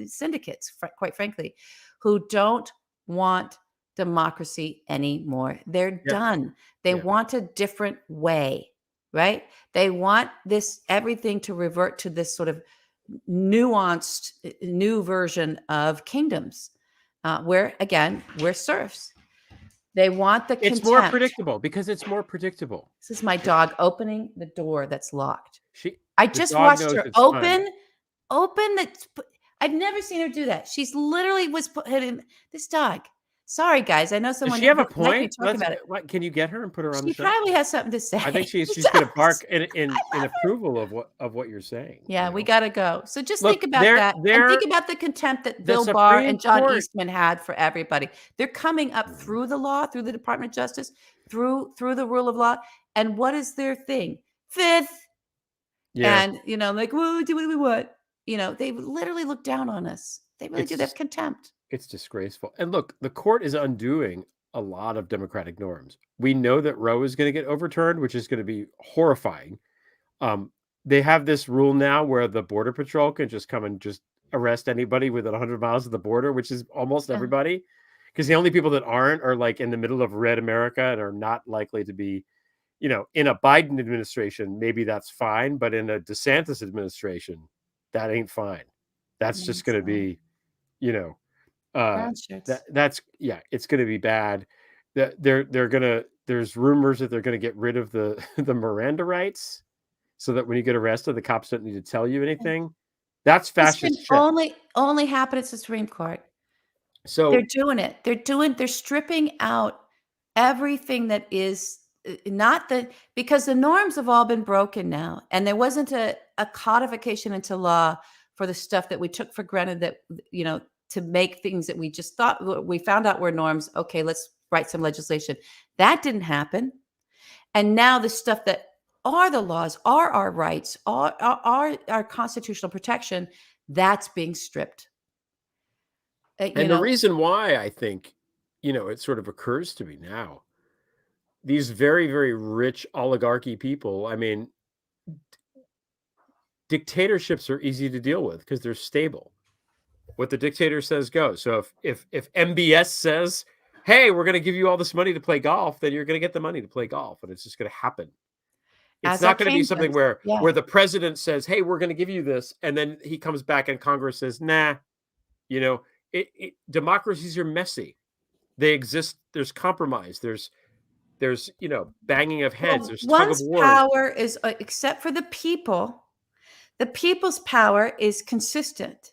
[SPEAKER 2] syndicates, quite frankly, who don't want democracy anymore. They're done. They want a different way, right? They want everything to revert to this sort of nuanced new version of kingdoms, where again we're serfs. They want the
[SPEAKER 1] It's
[SPEAKER 2] contempt.
[SPEAKER 1] more predictable because it's more predictable.
[SPEAKER 2] This is my dog opening the door that's locked.
[SPEAKER 1] The
[SPEAKER 2] I just
[SPEAKER 1] dog
[SPEAKER 2] watched
[SPEAKER 1] knows
[SPEAKER 2] her
[SPEAKER 1] it's time.
[SPEAKER 2] open the. I've never seen her do that. She's literally hitting this dog. Sorry, guys. I know someone.
[SPEAKER 1] Does she have a
[SPEAKER 2] might be
[SPEAKER 1] point?
[SPEAKER 2] talking about it.
[SPEAKER 1] What, can you get her and put her on the
[SPEAKER 2] She
[SPEAKER 1] show?
[SPEAKER 2] probably has something to say.
[SPEAKER 1] I think she's
[SPEAKER 2] She
[SPEAKER 1] going to
[SPEAKER 2] does.
[SPEAKER 1] bark in approval of what you're saying.
[SPEAKER 2] Yeah, we got to go. So just
[SPEAKER 1] Look,
[SPEAKER 2] think about that. And think about the contempt that Bill Barr
[SPEAKER 1] Supreme
[SPEAKER 2] and John
[SPEAKER 1] Court-
[SPEAKER 2] Eastman had for everybody. They're coming up through the law, through the Department of Justice, through the rule of law. And what is their thing? Fifth.
[SPEAKER 1] Yeah.
[SPEAKER 2] And, like, well, do what we want. They literally look down on us. They really do. They have contempt.
[SPEAKER 1] It's disgraceful. And look, the court is undoing a lot of democratic norms. We know that Roe is going to get overturned, which is going to be horrifying. They have this rule now where the Border Patrol can just come and just arrest anybody within 100 miles of the border, which is almost everybody. Because the only people that aren't are like in the middle of red America and are not likely to be, in a Biden administration, maybe that's fine. But in a DeSantis administration, that ain't fine. That's just going to be, it's going to be bad. There's rumors that they're going to get rid of the Miranda rights so that when you get arrested, the cops don't need to tell you anything. That's fascist shit.
[SPEAKER 2] Only happen at the Supreme Court.
[SPEAKER 1] So
[SPEAKER 2] they're doing it. They're stripping out everything that is because the norms have all been broken now. And there wasn't a codification into law for the stuff that we took for granted that, to make things that we just thought we found out were norms. Okay, let's write some legislation. That didn't happen. And now the stuff that are the laws, are our rights, are our constitutional protection, that's being stripped.
[SPEAKER 1] And the reason why I think, it sort of occurs to me now, these very, very rich oligarchy people, I mean, dictatorships are easy to deal with because they're stable. What the dictator says goes. So if MBS says, hey, we're going to give you all this money to play golf, then you're going to get the money to play golf, and it's just going to happen. It's not going to be something where the president says, hey, we're going to give you this, and then he comes back and Congress says, nah. Democracies are messy. They exist. There's compromise. There's banging of heads. There's tug of war.
[SPEAKER 2] Power is, except for the people, the people's power is consistent.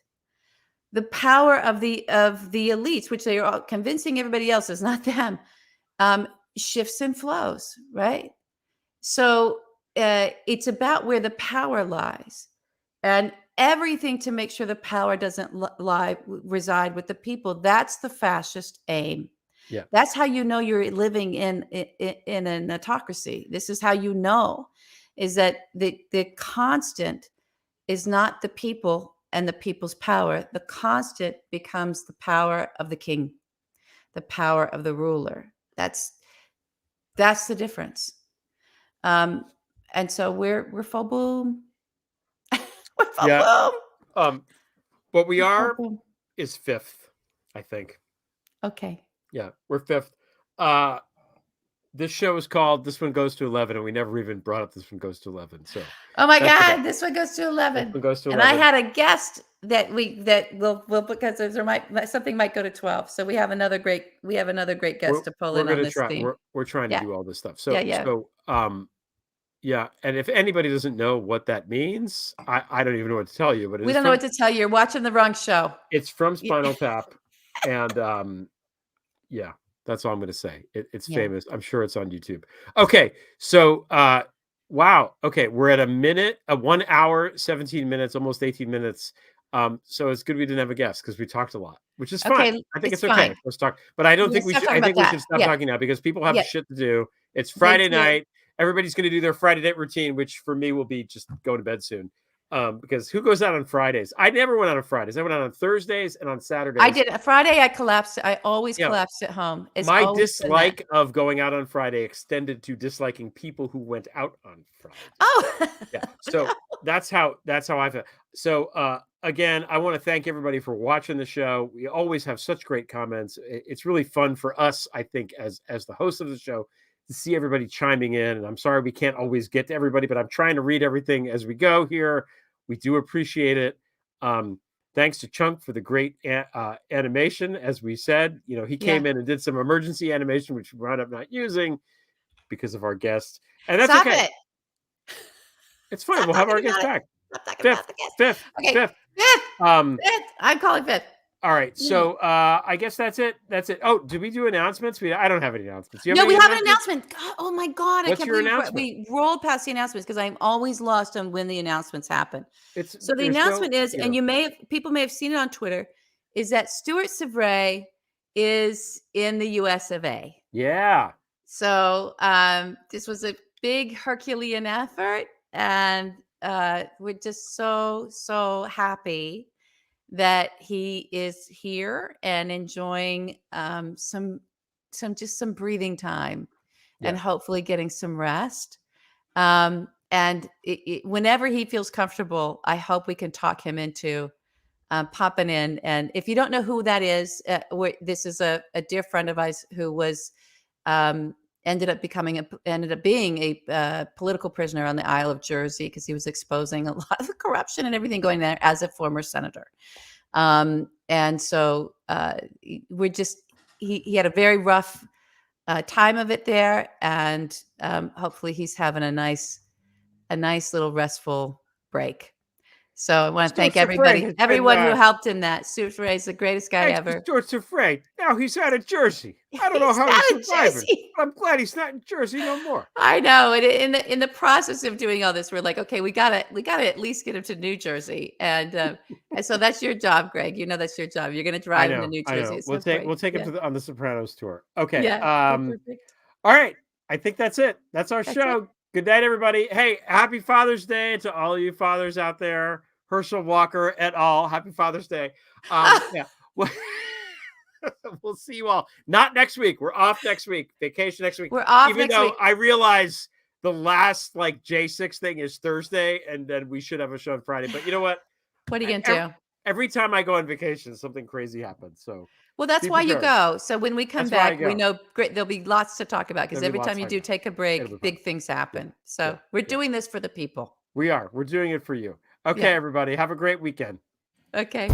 [SPEAKER 2] The power of the elites, which they are all convincing everybody else is not them, shifts and flows, right? So it's about where the power lies, and everything to make sure the power doesn't reside with the people. That's the fascist aim.
[SPEAKER 1] Yeah,
[SPEAKER 2] that's how you're living in an autocracy. This is how is that the constant is not the people and the people's power. The constant becomes the power of the king, the power of the ruler. That's the difference. And so we're full boom. We're full boom.
[SPEAKER 1] What we are is fifth, I think.
[SPEAKER 2] Okay.
[SPEAKER 1] Yeah, we're fifth. This show is called This One Goes to 11, and we never even brought up This One Goes to 11. So,
[SPEAKER 2] oh my God, This One Goes to 11.
[SPEAKER 1] This One Goes to 11.
[SPEAKER 2] And I had a guest that will because something might go to 12. So we have another great guest to pull in on this theme.
[SPEAKER 1] We're trying to do all this stuff. So
[SPEAKER 2] yeah.
[SPEAKER 1] And if anybody doesn't know what that means, I don't even know what to tell you. But
[SPEAKER 2] we don't know what to tell you. You're watching the wrong show.
[SPEAKER 1] It's from Spinal Tap, and yeah. That's all I'm going to say. It's famous. I'm sure it's on YouTube. Okay. So, wow. Okay. We're at 1 hour, 17 minutes, almost 18 minutes. So it's good we didn't have a guest because we talked a lot, which is fine. I think it's okay. Let's talk. But I don't think we should. I think we should stop talking now because people have shit to do. It's Friday night. Everybody's going to do their Friday night routine, which for me will be just going to bed soon. Because who goes out on Fridays? I never went out on Fridays. I went out on Thursdays and on Saturdays.
[SPEAKER 2] I did. Friday, I collapsed. I always
[SPEAKER 1] Yeah.
[SPEAKER 2] collapsed at home. It's
[SPEAKER 1] My
[SPEAKER 2] always been that.
[SPEAKER 1] dislike of going out on Friday extended to disliking people who went out on Friday.
[SPEAKER 2] Oh,
[SPEAKER 1] Yeah. So that's how I feel. So again, I want to thank everybody for watching the show. We always have such great comments. It's really fun for us, I think, as the host of the show, to see everybody chiming in. And I'm sorry we can't always get to everybody, but I'm trying to read everything as we go here. We do appreciate it. Thanks to Chunk for the great animation. As we said, he came in and did some emergency animation, which we wound up not using because of our guest. And that's
[SPEAKER 2] stop
[SPEAKER 1] okay.
[SPEAKER 2] it.
[SPEAKER 1] It's fine. We'll have our guest back.
[SPEAKER 2] Stop talking about the guest. Okay.
[SPEAKER 1] Fifth.
[SPEAKER 2] Fifth. I'm calling fifth.
[SPEAKER 1] All right. So I guess that's it. Oh, did we do announcements? I don't have any announcements.
[SPEAKER 2] No, we have an announcement. God, oh my God.
[SPEAKER 1] What's
[SPEAKER 2] I can't
[SPEAKER 1] your
[SPEAKER 2] believe
[SPEAKER 1] announcement?
[SPEAKER 2] we rolled past the announcements because I'm always lost on when the announcements happen. So the
[SPEAKER 1] there's
[SPEAKER 2] announcement
[SPEAKER 1] no,
[SPEAKER 2] is, and people may have seen it on Twitter, is that Stuart Savray is in the US of A.
[SPEAKER 1] Yeah.
[SPEAKER 2] So this was a big Herculean effort, and we're just so happy that he is here and enjoying some breathing time, and hopefully getting some rest. And whenever he feels comfortable, I hope we can talk him into popping in. And if you don't know who that is, this is a dear friend of ours who was ended up being a political prisoner on the Isle of Jersey because he was exposing a lot of the corruption and everything going there as a former senator. And so he had a very rough time of it there, and hopefully he's having a nice little restful break. So I want to thank everyone who helped in that. Stuart Savray is the greatest guy ever.
[SPEAKER 1] Stuart Savray. Now he's out of Jersey. I don't know how he's surviving. I'm glad he's not in Jersey no more.
[SPEAKER 2] I know. And in the process of doing all this, we're like, okay, we gotta at least get him to New Jersey. And so that's your job, Greg. That's your job. You're gonna drive him to New Jersey.
[SPEAKER 1] We'll take him on the Sopranos tour. Okay.
[SPEAKER 2] Yeah.
[SPEAKER 1] All right. I think that's it. That's our show. Good night, everybody. Hey, happy Father's Day to all you fathers out there. Herschel Walker et al. Happy Father's Day. Yeah. We'll see you all. Not next week. We're off next week. Vacation next week.
[SPEAKER 2] We're off
[SPEAKER 1] Even
[SPEAKER 2] next
[SPEAKER 1] though
[SPEAKER 2] week.
[SPEAKER 1] I realize the last J6 thing is Thursday, and then we should have a show on Friday. But you know what?
[SPEAKER 2] What are you gonna do?
[SPEAKER 1] Every time I go on vacation, something crazy happens. So
[SPEAKER 2] that's why you go. So when we come back, we know great. There'll be lots to talk about because every time you do take a break, big things happen. So we're doing this for the people.
[SPEAKER 1] We are. We're doing it for you. Okay, everybody. Have a great weekend.
[SPEAKER 2] Okay.